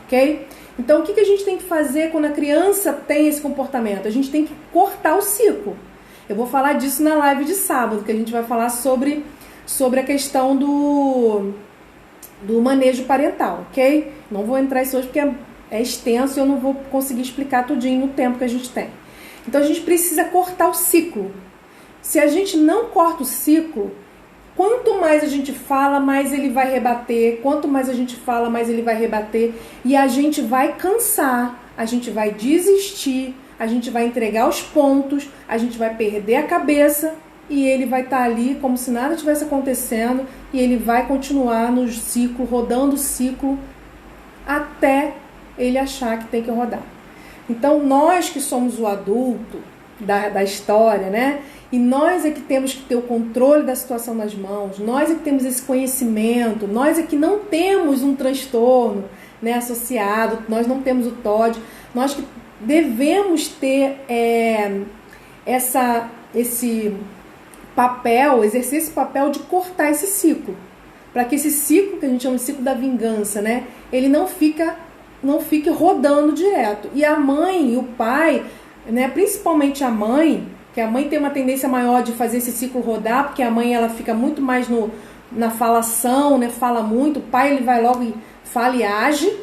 ok? Então, o que a gente tem que fazer quando a criança tem esse comportamento? A gente tem que cortar o ciclo. Eu vou falar disso na live de sábado, que a gente vai falar sobre a questão do manejo parental, ok? Não vou entrar nisso hoje porque é extenso e eu não vou conseguir explicar tudinho no tempo que a gente tem. Então, a gente precisa cortar o ciclo. Se a gente não corta o ciclo, quanto mais a gente fala, mais ele vai rebater. Quanto mais a gente fala, mais ele vai rebater. E a gente vai cansar, a gente vai desistir, a gente vai entregar os pontos, a gente vai perder a cabeça e ele vai estar ali como se nada tivesse acontecendo e ele vai continuar no ciclo, rodando o ciclo até ele achar que tem que rodar. Então, nós que somos o adulto da história, né? E nós é que temos que ter o controle da situação nas mãos, nós é que temos esse conhecimento, nós é que não temos um transtorno, né, associado, nós não temos o TOD, nós que devemos ter esse papel, exercer esse papel de cortar esse ciclo, para que esse ciclo, que a gente chama de ciclo da vingança, né, ele não fique rodando direto. E a mãe e o pai, né, principalmente a mãe, que a mãe tem uma tendência maior de fazer esse ciclo rodar, porque a mãe ela fica muito mais na falação, né? Fala muito, o pai ele vai logo e fala e age,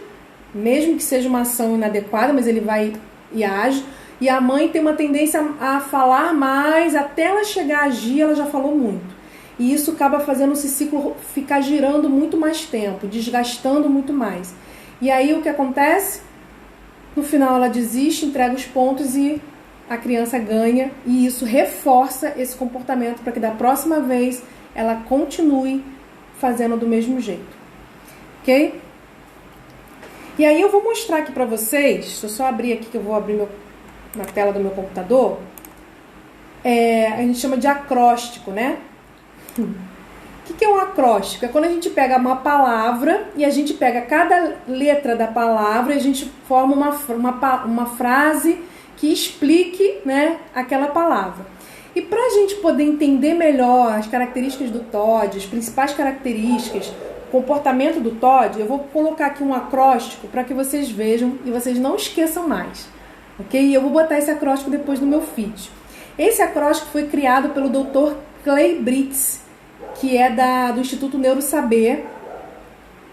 mesmo que seja uma ação inadequada, mas ele vai e age. E a mãe tem uma tendência a falar mais, até ela chegar a agir, ela já falou muito. E isso acaba fazendo esse ciclo ficar girando muito mais tempo, desgastando muito mais. E aí o que acontece? No final ela desiste, entrega os pontos e a criança ganha, e isso reforça esse comportamento para que da próxima vez ela continue fazendo do mesmo jeito, ok? E aí eu vou mostrar aqui para vocês, deixa eu só abrir aqui que eu vou abrir na tela do meu computador, a gente chama de acróstico, né? O que é um acróstico? É quando a gente pega uma palavra e a gente pega cada letra da palavra e a gente forma uma frase que explique, né, aquela palavra. E para a gente poder entender melhor as características do TOD, as principais características, o comportamento do TOD, eu vou colocar aqui um acróstico para que vocês vejam e vocês não esqueçam mais. Ok? E eu vou botar esse acróstico depois no meu feed. Esse acróstico foi criado pelo Dr. Clay Britz, que é do Instituto Neurosaber.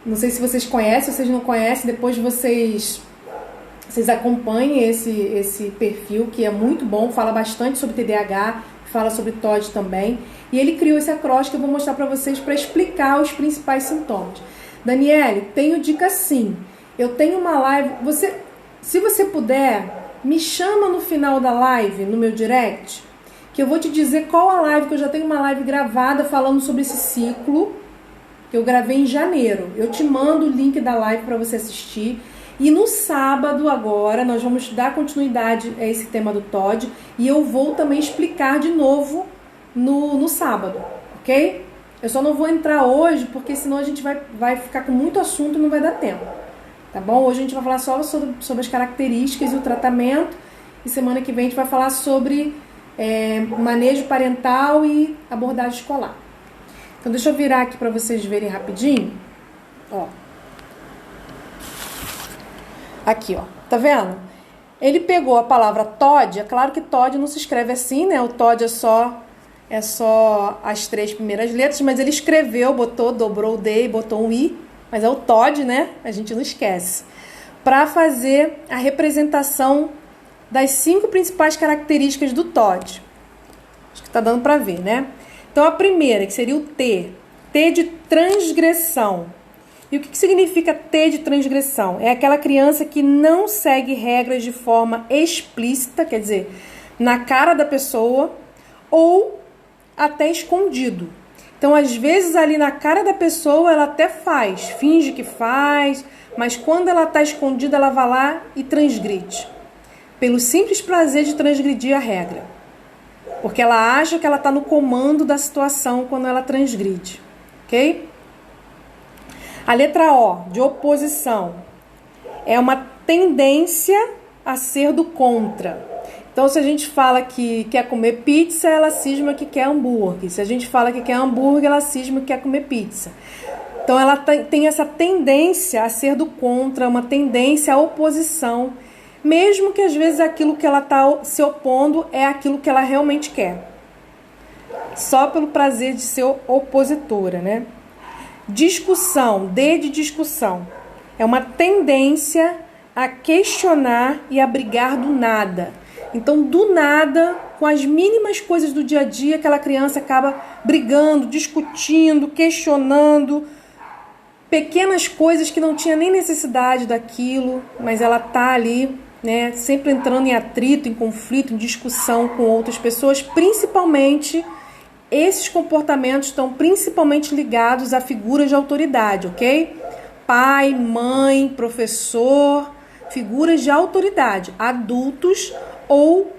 Não sei se vocês conhecem, se vocês não conhecem, depois vocês acompanhem esse perfil, que é muito bom, fala bastante sobre TDAH, fala sobre TOD também. E ele criou esse acróstico que eu vou mostrar para vocês para explicar os principais sintomas. Daniele, tenho dica sim. Eu tenho uma live. Se você puder, me chama no final da live, no meu direct, que eu vou te dizer qual a live, que eu já tenho uma live gravada falando sobre esse ciclo, que eu gravei em janeiro. Eu te mando o link da live para você assistir. E no sábado agora, nós vamos dar continuidade a esse tema do TOD, e eu vou também explicar de novo no sábado, ok? Eu só não vou entrar hoje, porque senão a gente vai ficar com muito assunto e não vai dar tempo, tá bom? Hoje a gente vai falar só sobre as características e o tratamento, e semana que vem a gente vai falar sobre manejo parental e abordagem escolar. Então deixa eu virar aqui para vocês verem rapidinho, ó. Aqui, ó, tá vendo? Ele pegou a palavra TOD, é claro que TOD não se escreve assim, né? O TOD é só é só as 3 primeiras letras, mas ele escreveu, dobrou o D e botou um I, mas é o Todd, né? A gente não esquece. Para fazer a representação das 5 principais características do Todd. Acho que tá dando para ver, né? Então, a primeira, que seria o T. T de transgressão. E o que significa T de transgressão? É aquela criança que não segue regras de forma explícita, quer dizer, na cara da pessoa, ou até escondido. Então, às vezes, ali na cara da pessoa, ela até faz, finge que faz, mas quando ela está escondida, ela vai lá e transgride. Pelo simples prazer de transgredir a regra. Porque ela acha que ela está no comando da situação quando ela transgride. Ok? A letra O, de oposição, é uma tendência a ser do contra. Então, se a gente fala que quer comer pizza, ela cisma que quer hambúrguer. Se a gente fala que quer hambúrguer, ela cisma que quer comer pizza. Então, ela tem essa tendência a ser do contra, uma tendência à oposição, mesmo que às vezes aquilo que ela está se opondo é aquilo que ela realmente quer. Só pelo prazer de ser opositora, né? Discussão, D de discussão, é uma tendência a questionar e a brigar do nada. Então, do nada, com as mínimas coisas do dia a dia, aquela criança acaba brigando, discutindo, questionando pequenas coisas que não tinha nem necessidade daquilo, mas ela tá ali, né, sempre entrando em atrito, em conflito, em discussão com outras pessoas, principalmente. Esses comportamentos estão principalmente ligados a figuras de autoridade, ok? Pai, mãe, professor, figuras de autoridade, adultos ou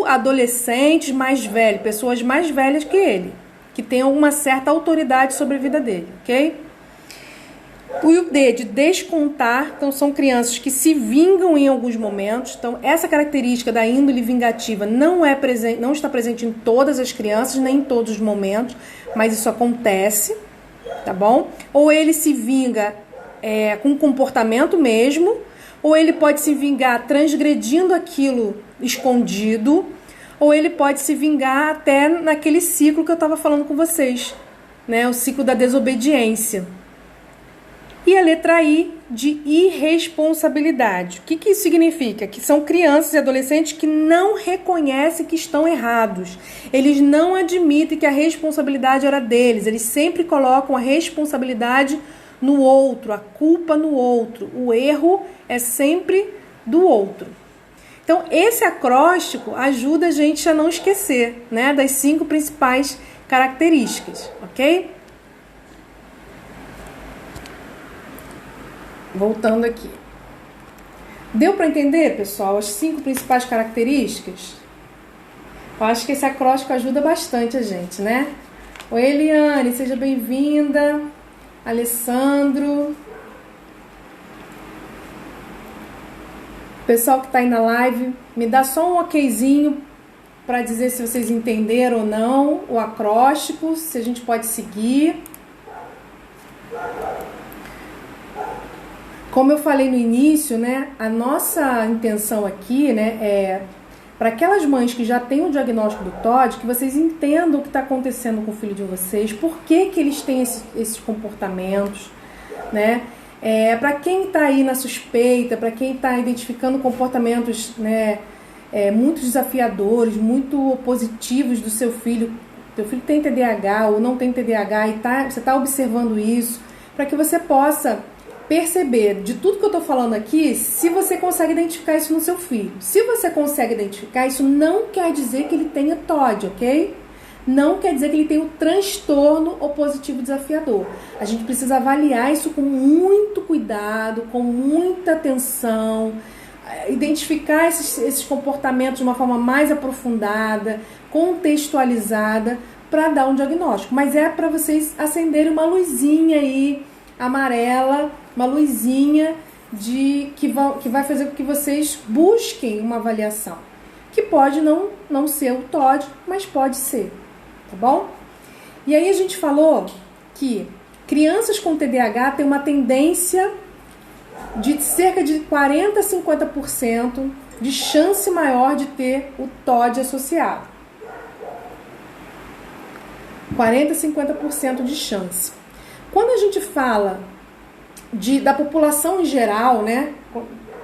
adolescentes mais velhos, pessoas mais velhas que ele, que tenham uma certa autoridade sobre a vida dele, ok? O D de descontar, então são crianças que se vingam em alguns momentos. Então, essa característica da índole vingativa não está presente em todas as crianças, nem em todos os momentos, mas isso acontece, tá bom? Ou ele se vinga com comportamento mesmo, ou ele pode se vingar transgredindo aquilo escondido, ou ele pode se vingar até naquele ciclo que eu estava falando com vocês, né? O ciclo da desobediência. E a letra I de irresponsabilidade. O que isso significa? Que são crianças e adolescentes que não reconhecem que estão errados. Eles não admitem que a responsabilidade era deles. Eles sempre colocam a responsabilidade no outro, a culpa no outro. O erro é sempre do outro. Então, esse acróstico ajuda a gente a não esquecer, né, das 5 principais características, ok? Voltando aqui. Deu para entender, pessoal, as 5 principais características? Eu acho que esse acróstico ajuda bastante a gente, né? Oi, Eliane, seja bem-vinda. Alessandro. Pessoal que está aí na live, me dá só um okzinho para dizer se vocês entenderam ou não o acróstico, se a gente pode seguir. Como eu falei no início, né, a nossa intenção aqui, né, é para aquelas mães que já têm o diagnóstico do TOD, que vocês entendam o que está acontecendo com o filho de vocês, por que eles têm esses comportamentos, né? Para quem está aí na suspeita, para quem está identificando comportamentos, né, muito desafiadores, muito opositivos do seu filho, teu filho tem TDAH ou não tem TDAH e você está observando isso, para que você possa perceber de tudo que eu estou falando aqui, se você consegue identificar isso no seu filho. Se você consegue identificar, isso não quer dizer que ele tenha TOD, ok? Não quer dizer que ele tenha um transtorno opositivo desafiador. A gente precisa avaliar isso com muito cuidado, com muita atenção, identificar esses comportamentos de uma forma mais aprofundada, contextualizada, para dar um diagnóstico. Mas é para vocês acenderem uma luzinha aí, amarela, uma luzinha que vai fazer com que vocês busquem uma avaliação, que pode não ser o TOD, mas pode ser, tá bom? E aí a gente falou que crianças com TDAH têm uma tendência de cerca de 40% a 50% de chance maior de ter o TOD associado. 40 a 50% de chance. Quando a gente fala da população em geral, né,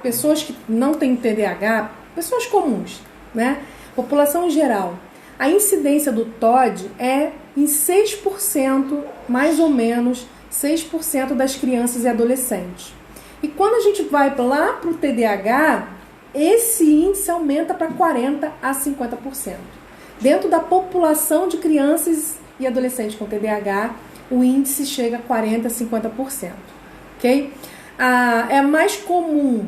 pessoas que não têm TDAH, pessoas comuns, né, população em geral, a incidência do TOD é em 6%, mais ou menos, 6% das crianças e adolescentes. E quando a gente vai lá para o TDAH, esse índice aumenta para 40 a 50%. Dentro da população de crianças e adolescentes com TDAH, o índice chega a 40 a 50%. Ok? É mais comum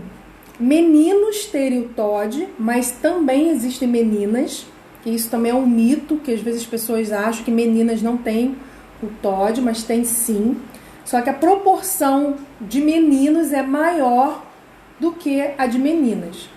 meninos terem o TOD, mas também existem meninas, que isso também é um mito, que às vezes as pessoas acham que meninas não têm o TOD, mas tem sim. Só que a proporção de meninos é maior do que a de meninas.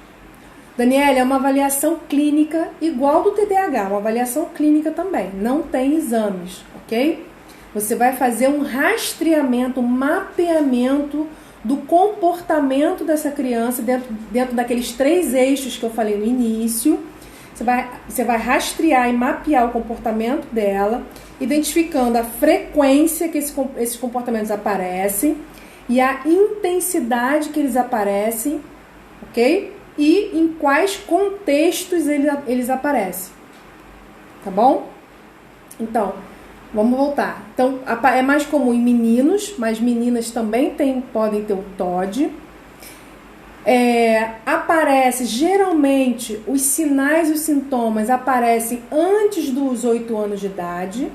Daniela, é uma avaliação clínica igual do TDAH, uma avaliação clínica também, não tem exames, ok? Você vai fazer um rastreamento, um mapeamento do comportamento dessa criança dentro daqueles 3 eixos que eu falei no início. Você vai rastrear e mapear o comportamento dela, identificando a frequência que esses comportamentos aparecem e a intensidade que eles aparecem, ok? E em quais contextos eles aparecem, tá bom? Então, vamos voltar. Então, é mais comum em meninos, mas meninas também podem ter o TOD. Aparece, geralmente, os sinais e os sintomas aparecem antes dos 8 anos de idade.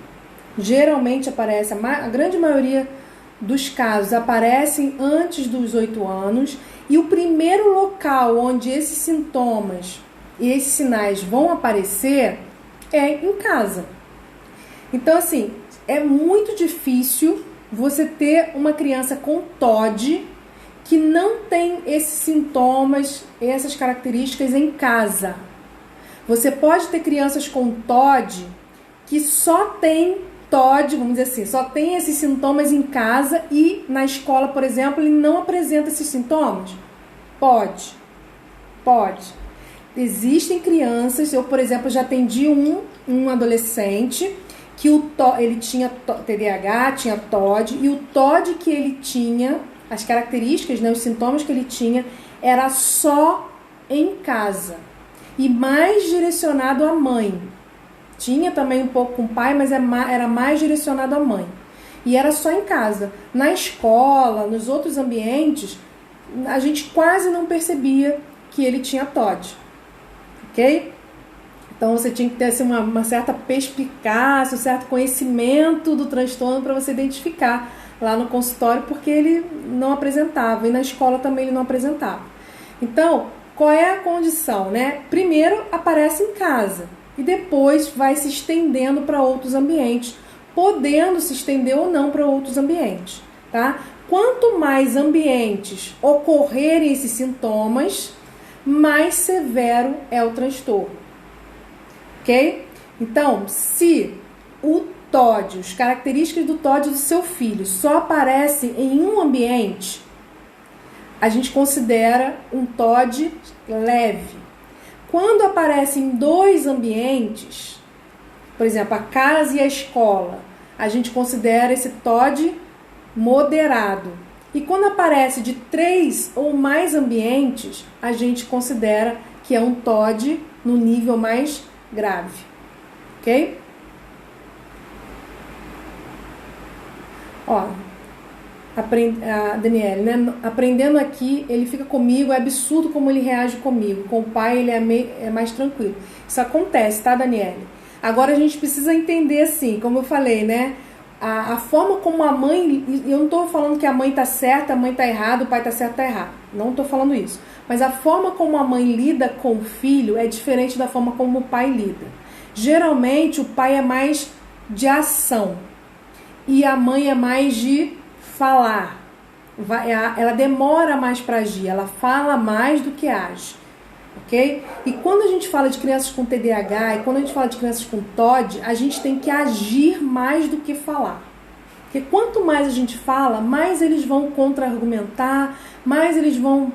Geralmente aparece, a grande maioria dos casos aparecem antes dos 8 anos. E o primeiro local onde esses sintomas e esses sinais vão aparecer é em casa. Então, assim, é muito difícil você ter uma criança com TOD que não tem esses sintomas, essas características em casa. Você pode ter crianças com TOD que só tem TOD, vamos dizer assim, só tem esses sintomas em casa e na escola, por exemplo, ele não apresenta esses sintomas? Pode. Existem crianças, eu, por exemplo, já atendi um adolescente que ele tinha TDAH, tinha TOD, e o TOD que ele tinha, as características, né, os sintomas que ele tinha, era só em casa e mais direcionado à mãe. Tinha também um pouco com o pai, mas era mais direcionado à mãe. E era só em casa. Na escola, nos outros ambientes, a gente quase não percebia que ele tinha TOD. Ok? Então você tinha que ter assim, uma certa perspicácia, um certo conhecimento do transtorno para você identificar lá no consultório, porque ele não apresentava. E na escola também ele não apresentava. Então, qual é a condição, né? Primeiro aparece em casa e depois vai se estendendo para outros ambientes, podendo se estender ou não para outros ambientes, tá? Quanto mais ambientes ocorrerem esses sintomas, mais severo é o transtorno, ok? Então, se o TOD, as características do TOD do seu filho só aparecem em um ambiente, a gente considera um TOD leve. Quando aparece em 2 ambientes, por exemplo, a casa e a escola, a gente considera esse TOD moderado. E quando aparece de 3 ou mais ambientes, a gente considera que é um TOD no nível mais grave. Ok? Ó, a Daniele, né? Aprendendo aqui, ele fica comigo, é absurdo como ele reage comigo. Com o pai, ele é mais tranquilo. Isso acontece, tá, Daniele? Agora a gente precisa entender, assim, como eu falei, né? A forma como a mãe... Eu não estou falando que a mãe está certa, a mãe está errada, o pai está certo, está errado. Não estou falando isso. Mas a forma como a mãe lida com o filho é diferente da forma como o pai lida. Geralmente, o pai é mais de ação e a mãe é mais de falar. Ela demora mais para agir, ela fala mais do que age. Ok? E quando a gente fala de crianças com TDAH e quando a gente fala de crianças com TOD, a gente tem que agir mais do que falar. Porque quanto mais a gente fala, mais eles vão contra-argumentar, mais eles vão...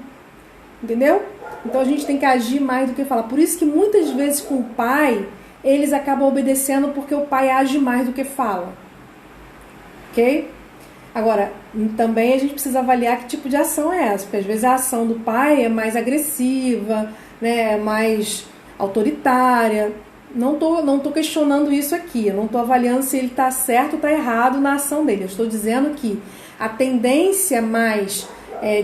Entendeu? Então a gente tem que agir mais do que falar. Por isso que muitas vezes com o pai, eles acabam obedecendo porque o pai age mais do que fala. Ok? Agora, também a gente precisa avaliar que tipo de ação é essa, porque às vezes a ação do pai é mais agressiva, né, mais autoritária. Não tô questionando isso aqui, eu não estou avaliando se ele está certo ou está errado na ação dele. Eu estou dizendo que a tendência mais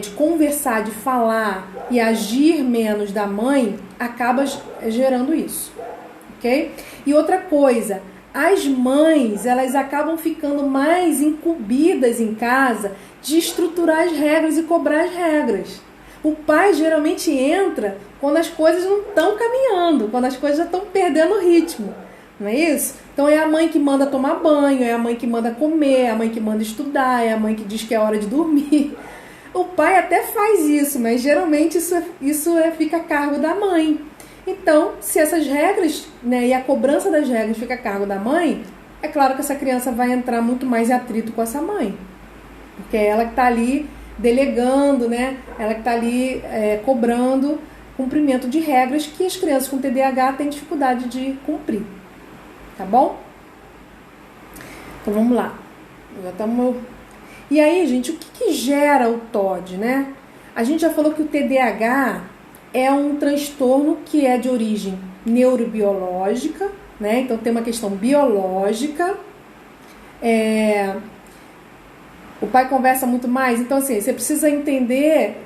de conversar, de falar e agir menos da mãe acaba gerando isso, ok? E outra coisa, as mães, elas acabam ficando mais incumbidas em casa de estruturar as regras e cobrar as regras. O pai geralmente entra quando as coisas não estão caminhando, quando as coisas já estão perdendo o ritmo, não é isso? Então é a mãe que manda tomar banho, é a mãe que manda comer, é a mãe que manda estudar, é a mãe que diz que é hora de dormir. O pai até faz isso, mas geralmente isso fica a cargo da mãe. Então, se essas regras, né, e a cobrança das regras fica a cargo da mãe, é claro que essa criança vai entrar muito mais em atrito com essa mãe. Porque é ela que está ali delegando, né? Ela que está ali cobrando cumprimento de regras que as crianças com TDAH têm dificuldade de cumprir. Tá bom? Então vamos lá. Já estamos... E aí, gente, o que gera o TOD, né? A gente já falou que o TDAH é um transtorno que é de origem neurobiológica, né? Então tem uma questão biológica. O pai conversa muito mais, então assim, você precisa entender,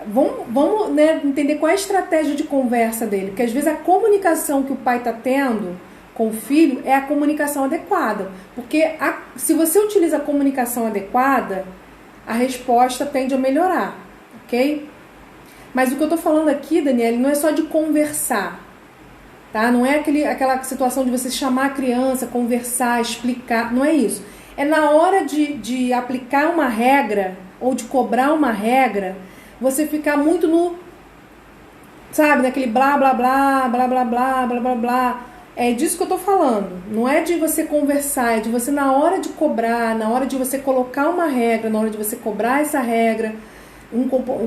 vamos né, entender qual é a estratégia de conversa dele, porque às vezes a comunicação que o pai está tendo com o filho é a comunicação adequada, porque se você utiliza a comunicação adequada, a resposta tende a melhorar, ok? Mas o que eu estou falando aqui, Daniele, não é só de conversar, tá? Não é aquela situação de você chamar a criança, conversar, explicar, não é isso. É na hora de aplicar uma regra ou de cobrar uma regra, você ficar muito no, sabe, naquele blá, blá, blá, blá, blá, blá, blá, blá, blá. É disso que eu tô falando. Não é de você conversar, é de você na hora de cobrar, na hora de você colocar uma regra, na hora de você cobrar essa regra,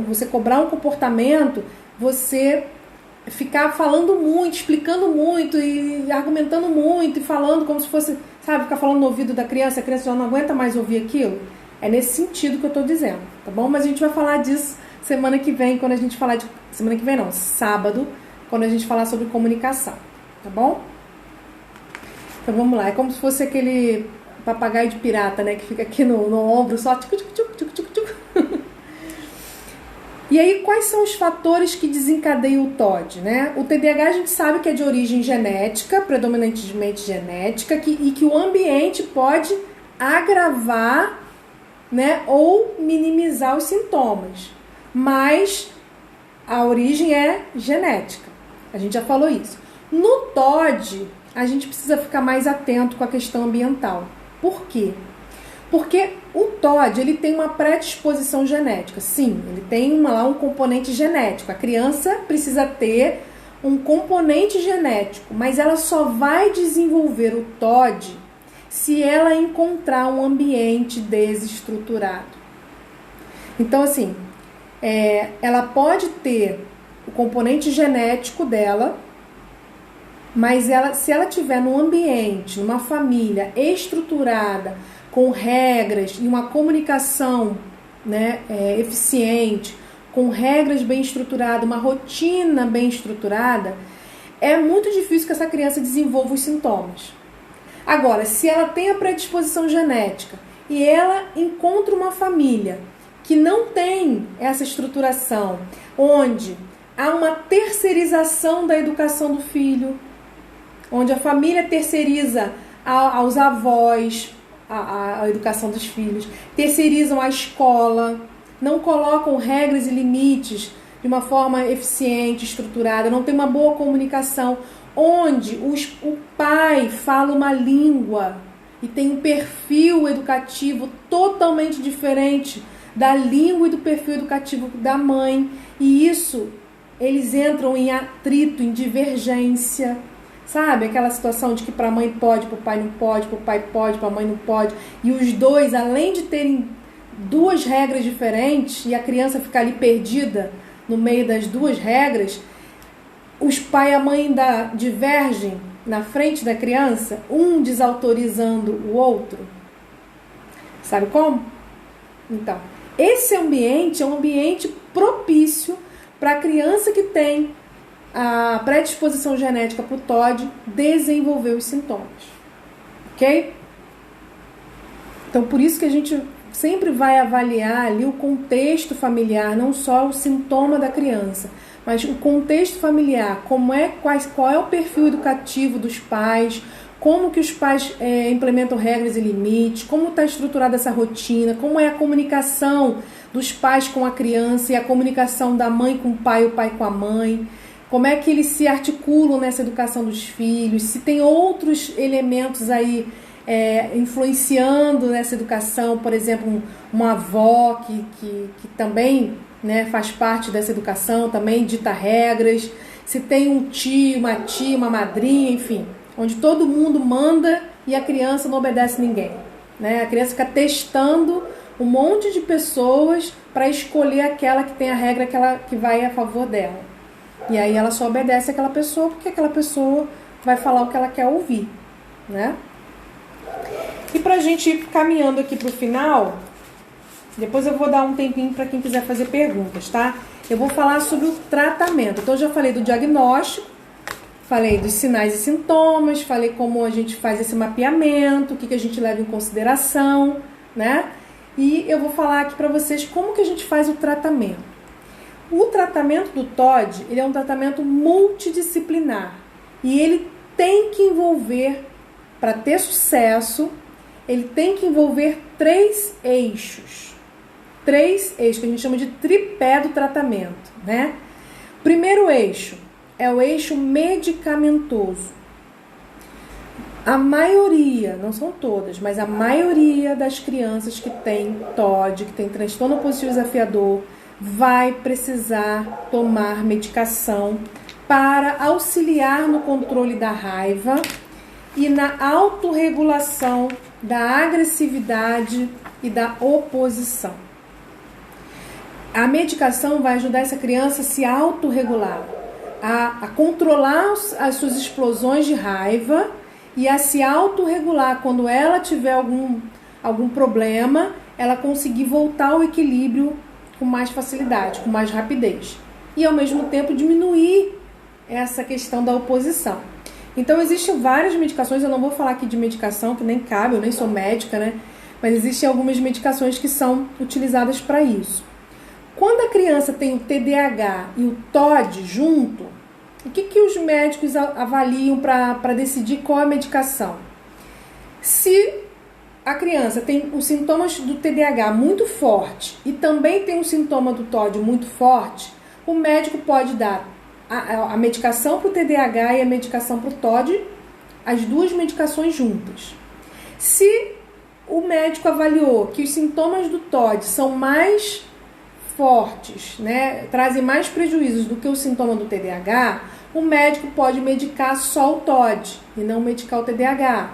você cobrar um comportamento, você ficar falando muito, explicando muito e argumentando muito e falando como se fosse, sabe, ficar falando no ouvido da criança, a criança já não aguenta mais ouvir aquilo. É nesse sentido que eu estou dizendo, tá bom? Mas a gente vai falar disso semana que vem, quando a gente falar de... Semana que vem não, sábado, quando a gente falar sobre comunicação, tá bom? Então vamos lá, é como se fosse aquele papagaio de pirata, né, que fica aqui no ombro só, tchuc, tchuc, tchuc, tchuc, tchuc, tchuc. E aí, quais são os fatores que desencadeiam o TOD, né? O TDAH a gente sabe que é de origem genética, predominantemente genética, e que o ambiente pode agravar, né, ou minimizar os sintomas. Mas a origem é genética. A gente já falou isso. No TOD, a gente precisa ficar mais atento com a questão ambiental. Por quê? Porque o TOD, ele tem uma predisposição genética. Sim, ele tem lá um componente genético. A criança precisa ter um componente genético, mas ela só vai desenvolver o TOD se ela encontrar um ambiente desestruturado. Então, assim, ela pode ter o componente genético dela, mas se ela tiver num ambiente, numa família estruturada, com regras e uma comunicação, né, eficiente, com regras bem estruturadas, uma rotina bem estruturada, é muito difícil que essa criança desenvolva os sintomas. Agora, se ela tem a predisposição genética e ela encontra uma família que não tem essa estruturação, onde há uma terceirização da educação do filho, onde a família terceiriza aos avós a educação dos filhos, terceirizam a escola, não colocam regras e limites de uma forma eficiente, estruturada, não tem uma boa comunicação, onde o pai fala uma língua e tem um perfil educativo totalmente diferente da língua e do perfil educativo da mãe, e isso, eles entram em atrito, em divergência. Sabe, aquela situação de que para a mãe pode, para o pai não pode, para o pai pode, para a mãe não pode. E os dois, além de terem duas regras diferentes e a criança ficar ali perdida no meio das duas regras, os pai e a mãe ainda divergem na frente da criança, um desautorizando o outro? Sabe como? Então, esse ambiente é um ambiente propício para a criança que tem a predisposição genética para o TOD desenvolver os sintomas. Ok? Então, por isso que a gente sempre vai avaliar ali o contexto familiar, não só o sintoma da criança, mas o contexto familiar, qual é o perfil educativo dos pais, como que os pais implementam regras e limites, como está estruturada essa rotina, como é a comunicação dos pais com a criança e a comunicação da mãe com o pai com a mãe, como é que eles se articulam nessa educação dos filhos, se tem outros elementos aí influenciando nessa educação, por exemplo, uma avó que também, né, faz parte dessa educação, também dita regras, se tem um tio, uma tia, uma madrinha, enfim, onde todo mundo manda e a criança não obedece ninguém, né? A criança fica testando um monte de pessoas para escolher aquela que tem a regra que vai a favor dela. E aí ela só obedece aquela pessoa porque aquela pessoa vai falar o que ela quer ouvir, né? E pra gente ir caminhando aqui pro final, depois eu vou dar um tempinho para quem quiser fazer perguntas, tá? Eu vou falar sobre o tratamento. Então eu já falei do diagnóstico, falei dos sinais e sintomas, falei como a gente faz esse mapeamento, o que a gente leva em consideração, né? E eu vou falar aqui para vocês como que a gente faz o tratamento. O tratamento do TOD, ele é um tratamento multidisciplinar e ele tem que envolver, para ter sucesso, ele tem que envolver 3 eixos. 3 eixos, que a gente chama de tripé do tratamento, né? Primeiro eixo é o eixo medicamentoso. A maioria, não são todas, mas a maioria das crianças que tem TOD, que tem transtorno positivo desafiador, vai precisar tomar medicação para auxiliar no controle da raiva e na autorregulação da agressividade e da oposição. A medicação vai ajudar essa criança a se autorregular, a controlar as suas explosões de raiva e a se autorregular quando ela tiver algum problema, ela conseguir voltar ao equilíbrio com mais facilidade, com mais rapidez. E ao mesmo tempo diminuir essa questão da oposição. Então existem várias medicações, eu não vou falar aqui de medicação, que nem cabe, eu nem sou médica, né? Mas existem algumas medicações que são utilizadas para isso. Quando a criança tem o TDAH e o TOD junto, o que os médicos avaliam para decidir qual é a medicação? Se a criança tem os sintomas do TDAH muito forte e também tem um sintoma do TOD muito forte, o médico pode dar a medicação para o TDAH e a medicação para o TOD, as duas medicações juntas. Se o médico avaliou que os sintomas do TOD são mais fortes, né, trazem mais prejuízos do que o sintoma do TDAH, o médico pode medicar só o TOD e não medicar o TDAH.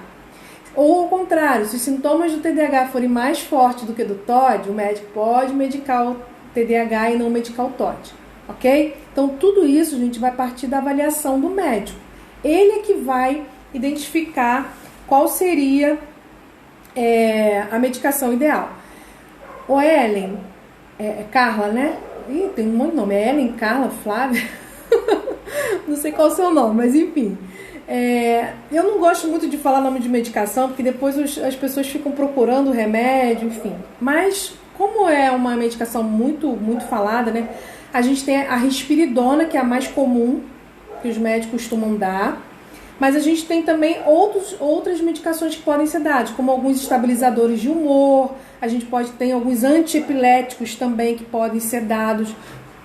Ou ao contrário, se os sintomas do TDAH forem mais fortes do que do TOD, o médico pode medicar o TDAH e não medicar o TOD. Ok? Então, tudo isso a gente vai partir da avaliação do médico. Ele é que vai identificar qual seria a medicação ideal. Ô Ellen, Carla, né? Ih, tem um monte de nome. É Ellen, Carla, Flávia. Não sei qual é o seu nome, mas enfim. Eu não gosto muito de falar nome de medicação, porque depois as pessoas ficam procurando remédio, enfim. Mas, como é uma medicação muito, muito falada, né? A gente tem a risperidona, que é a mais comum, que os médicos costumam dar. Mas a gente tem também outras medicações que podem ser dadas, como alguns estabilizadores de humor. A gente pode ter alguns antiepiléticos também que podem ser dados,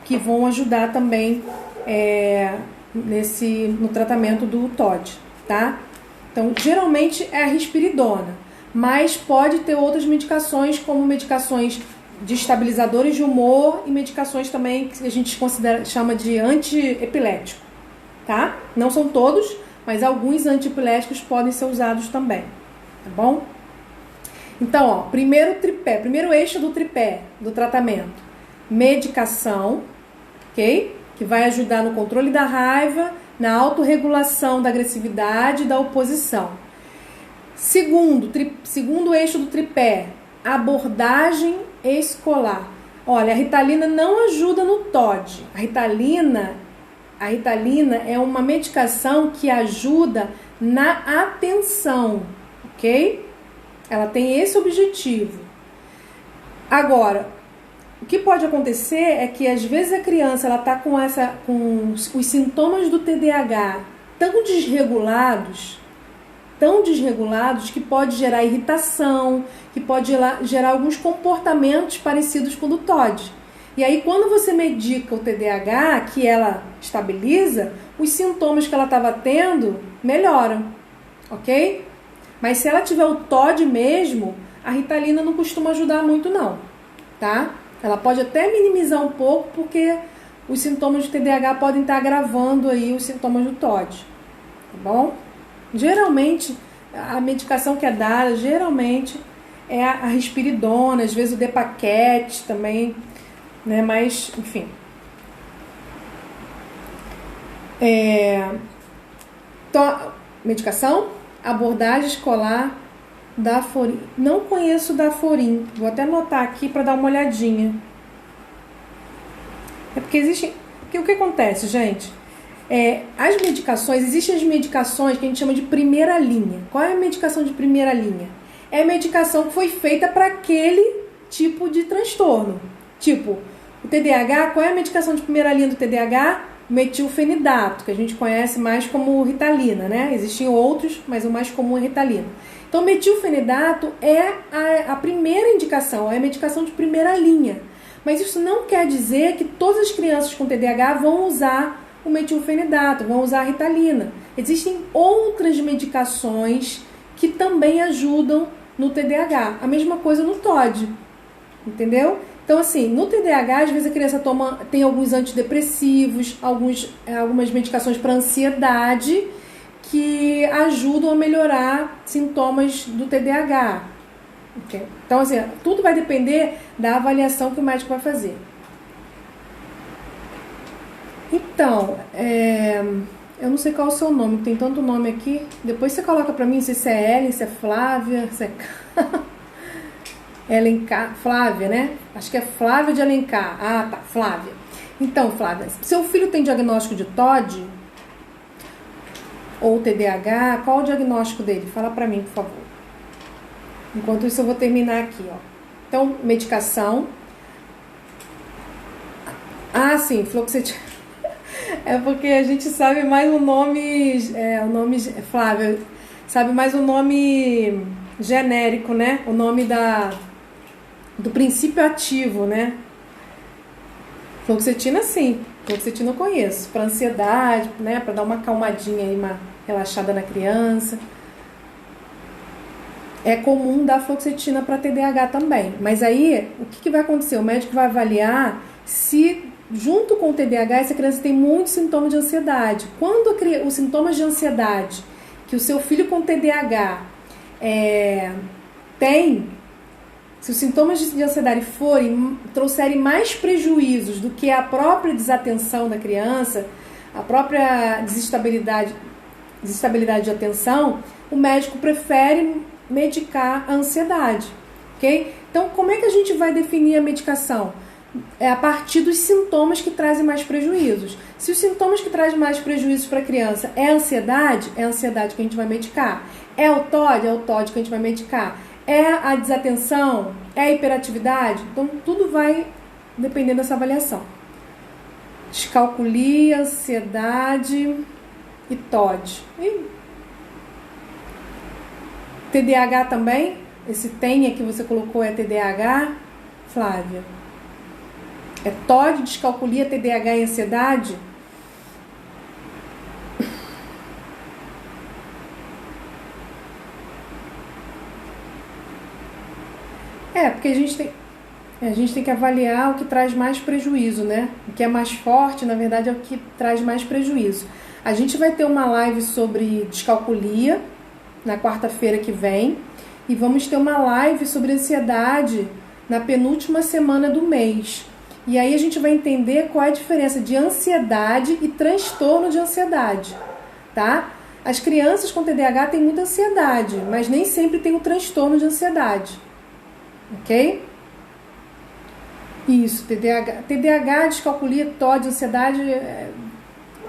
que vão ajudar também no tratamento do TOD, tá? Então, geralmente é a risperidona, mas pode ter outras medicações, como medicações de estabilizadores de humor e medicações também que a gente chama de antiepilético, tá? Não são todos, mas alguns antiepiléticos podem ser usados também, tá bom? Então, ó, primeiro eixo do tripé do tratamento, medicação, ok? Que vai ajudar no controle da raiva, na autorregulação da agressividade e da oposição. Segundo eixo do tripé, abordagem escolar. Olha, a Ritalina não ajuda no TOD. A Ritalina é uma medicação que ajuda na atenção, ok? Ela tem esse objetivo. Agora, o que pode acontecer é que às vezes a criança ela está com os sintomas do TDAH tão desregulados que pode gerar irritação, que pode gerar alguns comportamentos parecidos com o do TOD. E aí, quando você medica o TDAH, que ela estabiliza, os sintomas que ela estava tendo melhoram, ok? Mas se ela tiver o TOD mesmo, a Ritalina não costuma ajudar muito não, tá? Ela pode até minimizar um pouco, porque os sintomas do TDAH podem estar agravando aí os sintomas do TOD, tá bom? Geralmente, a medicação que é dada, geralmente, é a risperidona, às vezes o Depaquete também, né? Mas, enfim. Então, medicação, abordagem escolar, Daforin. Não conheço Daforin, vou até anotar aqui para dar uma olhadinha. É porque o que acontece, gente? As medicações, existem as medicações que a gente chama de primeira linha. Qual é a medicação de primeira linha? É a medicação que foi feita para aquele tipo de transtorno. Tipo, o TDAH, qual é a medicação de primeira linha do TDAH? Metilfenidato, que a gente conhece mais como Ritalina, né? Existem outros, mas o mais comum é Ritalina. Então, metilfenidato é a primeira indicação, é a medicação de primeira linha. Mas isso não quer dizer que todas as crianças com TDAH vão usar o metilfenidato, vão usar a Ritalina. Existem outras medicações que também ajudam no TDAH. A mesma coisa no TOD, entendeu? Então, assim, no TDAH, às vezes a criança tem alguns antidepressivos, algumas medicações para ansiedade que ajudam a melhorar sintomas do TDAH. Okay? Então, assim, tudo vai depender da avaliação que o médico vai fazer. Então, eu não sei qual é o seu nome, tem tanto nome aqui. Depois você coloca pra mim se é Ellen, se é Flávia, se é Alencar, Flávia, né? Acho que é Flávia de Alencar. Ah, tá, Flávia. Então, Flávia, seu filho tem diagnóstico de TOD ou TDAH? Qual o diagnóstico dele? Fala pra mim, por favor. Enquanto isso, eu vou terminar aqui, ó. Então, medicação. Ah, sim, fluoxetina. É porque a gente sabe mais o nome Flávia, sabe mais o nome genérico, né? O nome do princípio ativo, né? Fluoxetina, sim. Fluoxetina eu conheço. Para ansiedade, né? Para dar uma acalmadinha aí, uma relaxada na criança. É comum dar fluoxetina para TDAH também. Mas aí, o que vai acontecer? O médico vai avaliar se, junto com o TDAH, essa criança tem muitos sintomas de ansiedade. Quando os sintomas de ansiedade que o seu filho com TDAH tem, se os sintomas de ansiedade trouxerem mais prejuízos do que a própria desatenção da criança, a própria desestabilidade de atenção, o médico prefere medicar a ansiedade, ok? Então, como é que a gente vai definir a medicação? É a partir dos sintomas que trazem mais prejuízos. Se os sintomas que trazem mais prejuízos para a criança é a ansiedade que a gente vai medicar. É o TOD que a gente vai medicar. É a desatenção, é a hiperatividade. Então, tudo vai depender dessa avaliação. Descalculia, ansiedade e TOD. TDAH também? Esse TENHA que você colocou é TDAH? Flávia. É TOD, descalculia, TDAH e ansiedade? Porque a gente tem que avaliar o que traz mais prejuízo, né? O que é mais forte, na verdade, é o que traz mais prejuízo. A gente vai ter uma live sobre descalculia na quarta-feira que vem e vamos ter uma live sobre ansiedade na penúltima semana do mês. E aí a gente vai entender qual é a diferença de ansiedade e transtorno de ansiedade, tá? As crianças com TDAH têm muita ansiedade, mas nem sempre tem o transtorno de ansiedade, ok? Isso, TDAH, descalculia, TOD, ansiedade,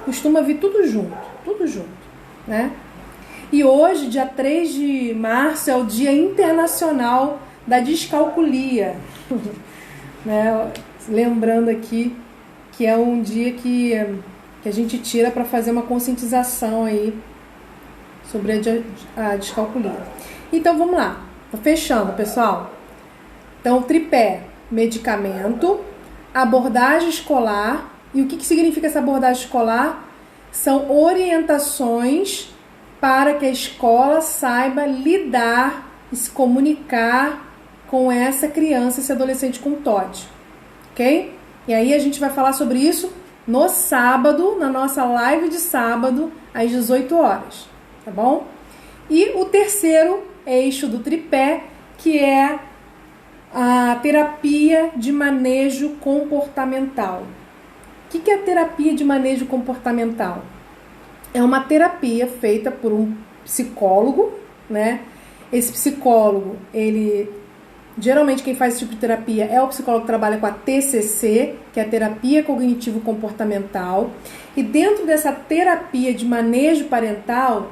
costuma vir tudo junto, né? E hoje, dia 3 de março, é o Dia Internacional da Descalculia, né? Lembrando aqui que é um dia que a gente tira para fazer uma conscientização aí sobre a descalculia. Então, vamos lá. Tô fechando, pessoal. Então, tripé, medicamento, abordagem escolar. E o que significa essa abordagem escolar? São orientações para que a escola saiba lidar e se comunicar com essa criança, esse adolescente com TOD. Ok? E aí a gente vai falar sobre isso no sábado, na nossa live de sábado, às 18 horas. Tá bom? E o terceiro eixo do tripé, que é a terapia de manejo comportamental. O que é a terapia de manejo comportamental? É uma terapia feita por um psicólogo, né? Esse psicólogo, geralmente quem faz esse tipo de terapia é o psicólogo que trabalha com a TCC, que é a terapia cognitivo-comportamental. E dentro dessa terapia de manejo parental,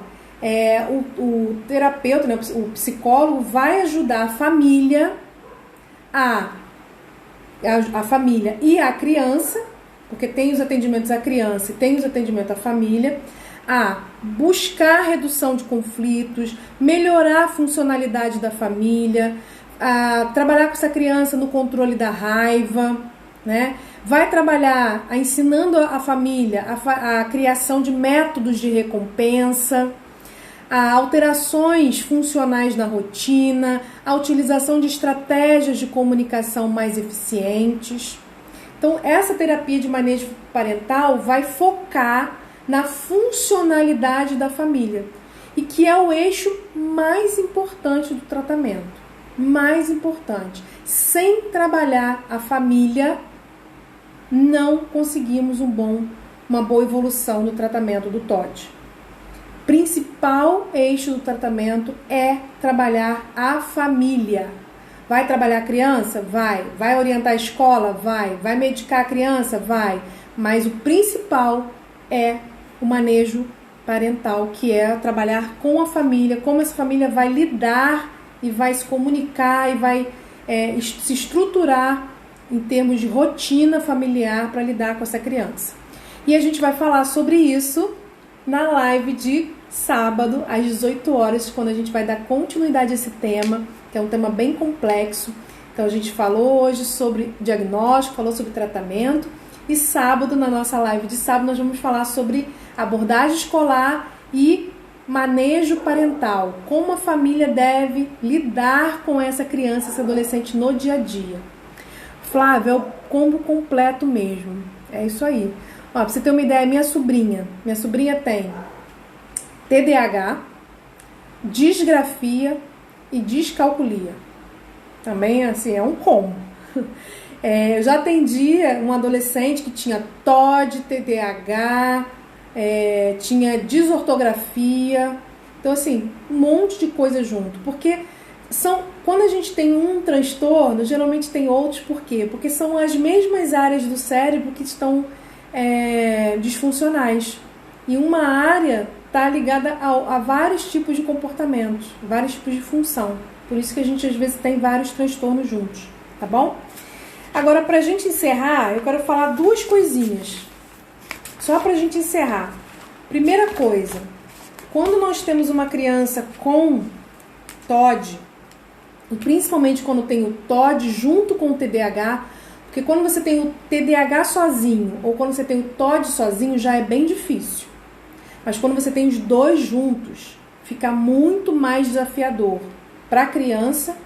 o terapeuta, né, o psicólogo, vai ajudar a família, a família e a criança, porque tem os atendimentos à criança e tem os atendimentos à família, a buscar redução de conflitos, melhorar a funcionalidade da família, a trabalhar com essa criança no controle da raiva, né? Vai trabalhar ensinando a família a criação de métodos de recompensa, a alterações funcionais na rotina, a utilização de estratégias de comunicação mais eficientes. Então, essa terapia de manejo parental vai focar na funcionalidade da família, e que é o eixo mais importante do tratamento. Mais importante. Sem trabalhar a família, não conseguimos uma boa evolução no tratamento do TOD. Principal eixo do tratamento é trabalhar a família. Vai trabalhar a criança? Vai. Vai orientar a escola? Vai. Vai medicar a criança? Vai. Mas o principal é o manejo parental, que é trabalhar com a família, como essa família vai lidar e vai se comunicar e vai se estruturar em termos de rotina familiar para lidar com essa criança. E a gente vai falar sobre isso na live de sábado, às 18 horas, quando a gente vai dar continuidade a esse tema, que é um tema bem complexo. Então a gente falou hoje sobre diagnóstico, falou sobre tratamento, e sábado, na nossa live de sábado, nós vamos falar sobre abordagem escolar e manejo parental, como a família deve lidar com essa criança, esse adolescente no dia a dia. Flávia, é o combo completo mesmo, é isso aí. Ó, pra você ter uma ideia, minha sobrinha tem TDAH, disgrafia e descalculia. Também, assim, é um combo. Eu já atendi um adolescente que tinha TOD, TDAH, tinha desortografia. Então, assim, um monte de coisa junto. Porque quando a gente tem um transtorno, geralmente tem outros. Por quê? Porque são as mesmas áreas do cérebro que estão disfuncionais. E uma área está ligada a vários tipos de comportamentos, vários tipos de função. Por isso que a gente, às vezes, tem vários transtornos juntos. Tá bom? Agora, para a gente encerrar, eu quero falar duas coisinhas. Só para a gente encerrar. Primeira coisa, quando nós temos uma criança com TOD, e principalmente quando tem o TOD junto com o TDAH, porque quando você tem o TDAH sozinho ou quando você tem o TOD sozinho, já é bem difícil. Mas quando você tem os dois juntos, fica muito mais desafiador para a criança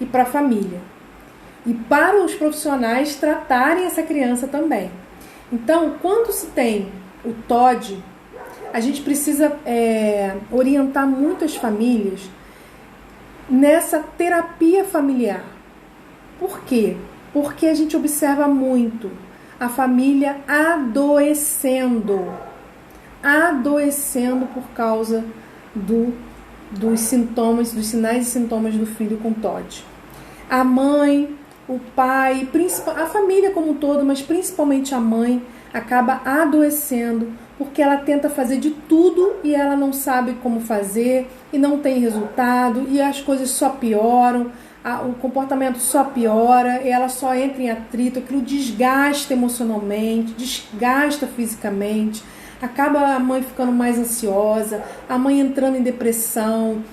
e para a família. E para os profissionais tratarem essa criança também. Então, quando se tem o TOD, a gente precisa orientar muito as famílias nessa terapia familiar. Por quê? Porque a gente observa muito a família adoecendo por causa dos sintomas, dos sinais e sintomas do filho com TOD. A mãe, o pai, a família como um todo, mas principalmente a mãe, acaba adoecendo porque ela tenta fazer de tudo e ela não sabe como fazer e não tem resultado e as coisas só pioram, o comportamento só piora e ela só entra em atrito, aquilo desgasta emocionalmente, desgasta fisicamente, acaba a mãe ficando mais ansiosa, a mãe entrando em depressão,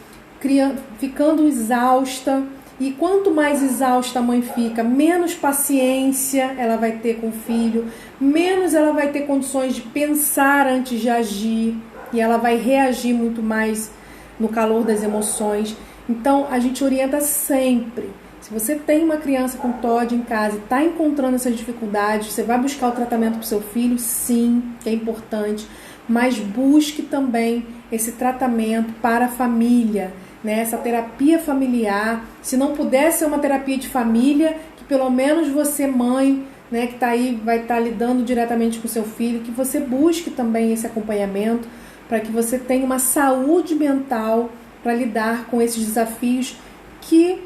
ficando exausta. E quanto mais exausta a mãe fica, menos paciência ela vai ter com o filho, menos ela vai ter condições de pensar antes de agir, e ela vai reagir muito mais no calor das emoções. Então, a gente orienta sempre. Se você tem uma criança com TOD em casa e está encontrando essas dificuldades, você vai buscar o tratamento para o seu filho? Sim, que é importante, mas busque também esse tratamento para a família, né? Essa terapia familiar. Se não puder ser uma terapia de família, que pelo menos você, mãe, né, que está aí, vai estar lidando diretamente com o seu filho, que você busque também esse acompanhamento para que você tenha uma saúde mental para lidar com esses desafios que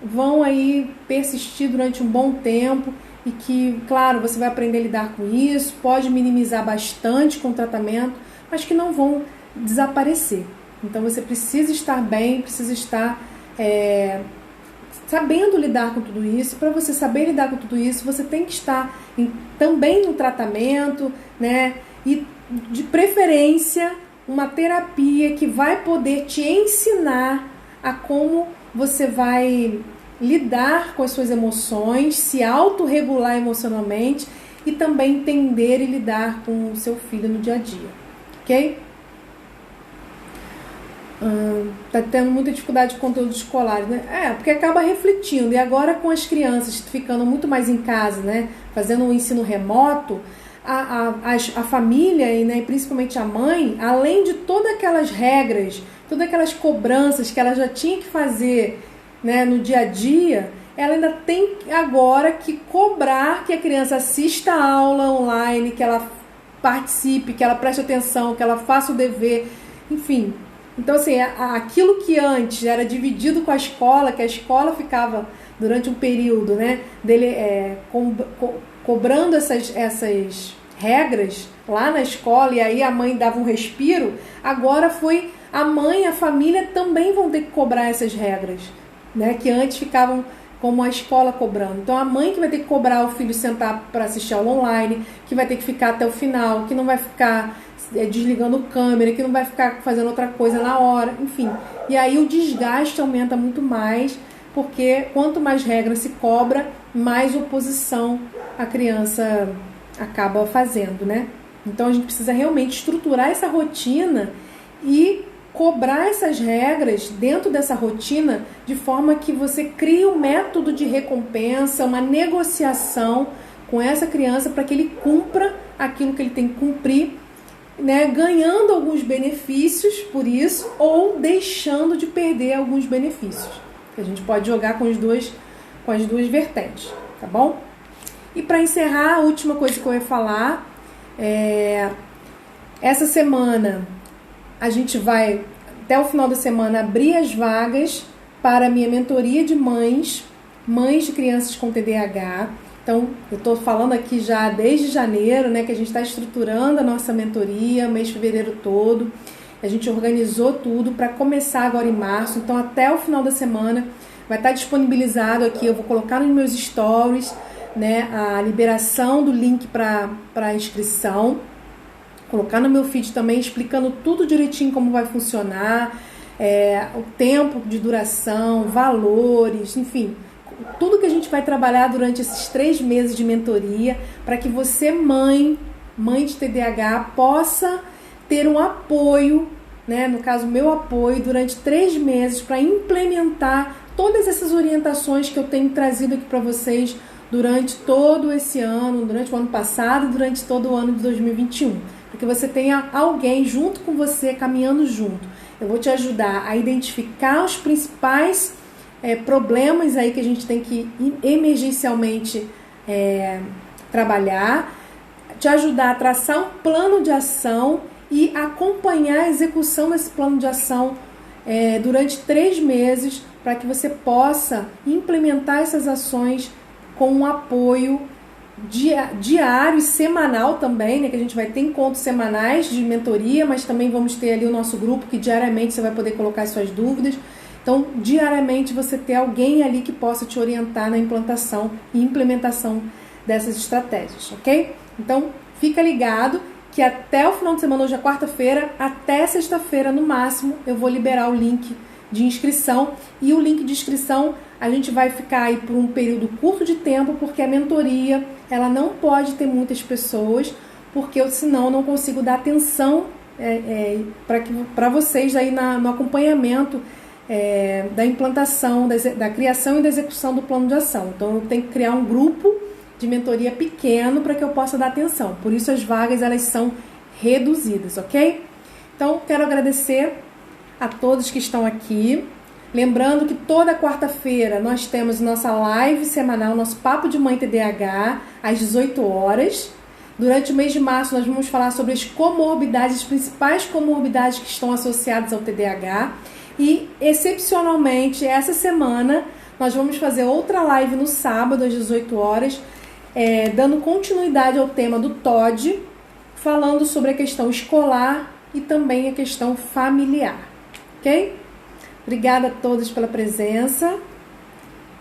vão aí persistir durante um bom tempo e que, claro, você vai aprender a lidar com isso, pode minimizar bastante com o tratamento, mas que não vão desaparecer. Então você precisa estar bem, precisa estar sabendo lidar com tudo isso. Para você saber lidar com tudo isso, você tem que estar também no tratamento, né? E de preferência uma terapia que vai poder te ensinar a como você vai lidar com as suas emoções, se autorregular emocionalmente e também entender e lidar com o seu filho no dia a dia, ok? Tá tendo muita dificuldade de conteúdo escolar, né? Porque acaba refletindo. E agora com as crianças ficando muito mais em casa, né? Fazendo um ensino remoto, a família e, né, principalmente a mãe, além de todas aquelas regras, todas aquelas cobranças que ela já tinha que fazer, né, no dia a dia, ela ainda tem agora que cobrar que a criança assista a aula online, que ela participe, que ela preste atenção, que ela faça o dever, enfim. Então, assim, aquilo que antes era dividido com a escola, que a escola ficava durante um período, né, dele cobrando essas regras lá na escola, e aí a mãe dava um respiro, agora foi a mãe e a família também vão ter que cobrar essas regras, né, que antes ficavam como a escola cobrando. Então a mãe que vai ter que cobrar o filho sentar para assistir aula online, que vai ter que ficar até o final, que não vai ficar desligando câmera, que não vai ficar fazendo outra coisa na hora, enfim. E aí o desgaste aumenta muito mais, porque quanto mais regra se cobra, mais oposição a criança acaba fazendo, né? Então a gente precisa realmente estruturar essa rotina e cobrar essas regras dentro dessa rotina de forma que você crie um método de recompensa, uma negociação com essa criança para que ele cumpra aquilo que ele tem que cumprir, né, ganhando alguns benefícios por isso ou deixando de perder alguns benefícios. A gente pode jogar com as duas vertentes, tá bom? E para encerrar, a última coisa que eu ia falar essa semana a gente vai, até o final da semana, abrir as vagas para a minha mentoria de mães de crianças com TDAH. Então, eu estou falando aqui já desde janeiro, né, que a gente está estruturando a nossa mentoria, mês de fevereiro todo. A gente organizou tudo para começar agora em março. Então, até o final da semana vai estar disponibilizado aqui. Eu vou colocar nos meus stories, né, a liberação do link para inscrição. Colocar no meu feed também, explicando tudo direitinho como vai funcionar, o tempo de duração, valores, enfim, tudo que a gente vai trabalhar durante esses 3 meses de mentoria, para que você, mãe de TDAH, possa ter um apoio, né, no caso, meu apoio, durante 3 meses, para implementar todas essas orientações que eu tenho trazido aqui para vocês durante todo esse ano, durante o ano passado e durante todo o ano de 2021. Porque você tenha alguém junto com você, caminhando junto. Eu vou te ajudar a identificar os principais problemas aí que a gente tem que emergencialmente trabalhar, te ajudar a traçar um plano de ação e acompanhar a execução desse plano de ação durante 3 meses, para que você possa implementar essas ações com um apoio diário e semanal também, né, que a gente vai ter encontros semanais de mentoria, mas também vamos ter ali o nosso grupo, que diariamente você vai poder colocar as suas dúvidas. Então, diariamente você ter alguém ali que possa te orientar na implantação e implementação dessas estratégias, ok? Então, fica ligado que até o final de semana, hoje é quarta-feira, até sexta-feira no máximo, eu vou liberar o link de inscrição. E o link de inscrição a gente vai ficar aí por um período curto de tempo, porque a mentoria ela não pode ter muitas pessoas, porque senão eu não consigo dar atenção para vocês aí no acompanhamento da implantação, da criação e da execução do plano de ação. Então eu tenho que criar um grupo de mentoria pequeno para que eu possa dar atenção. Por isso as vagas elas são reduzidas, ok? Então quero agradecer a todos que estão aqui. Lembrando que toda quarta-feira nós temos nossa live semanal, nosso Papo de Mãe TDAH, às 18 horas. Durante o mês de março nós vamos falar sobre as comorbidades, as principais comorbidades que estão associadas ao TDAH. E, excepcionalmente, essa semana nós vamos fazer outra live no sábado, às 18 horas, dando continuidade ao tema do TOD, falando sobre a questão escolar e também a questão familiar. Ok? Obrigada a todos pela presença.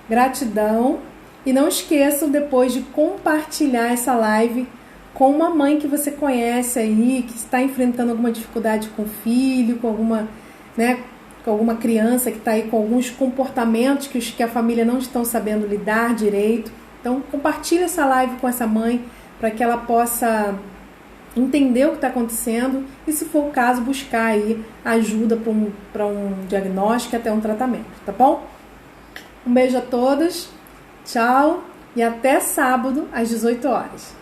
Gratidão. E não esqueçam depois de compartilhar essa live com uma mãe que você conhece aí, que está enfrentando alguma dificuldade com o filho, com alguma criança que está aí com alguns comportamentos que a família não estão sabendo lidar direito. Então, compartilhe essa live com essa mãe para que ela possa entender o que está acontecendo e, se for o caso, buscar aí ajuda para um diagnóstico e até um tratamento, tá bom? Um beijo a todas, tchau e até sábado às 18 horas.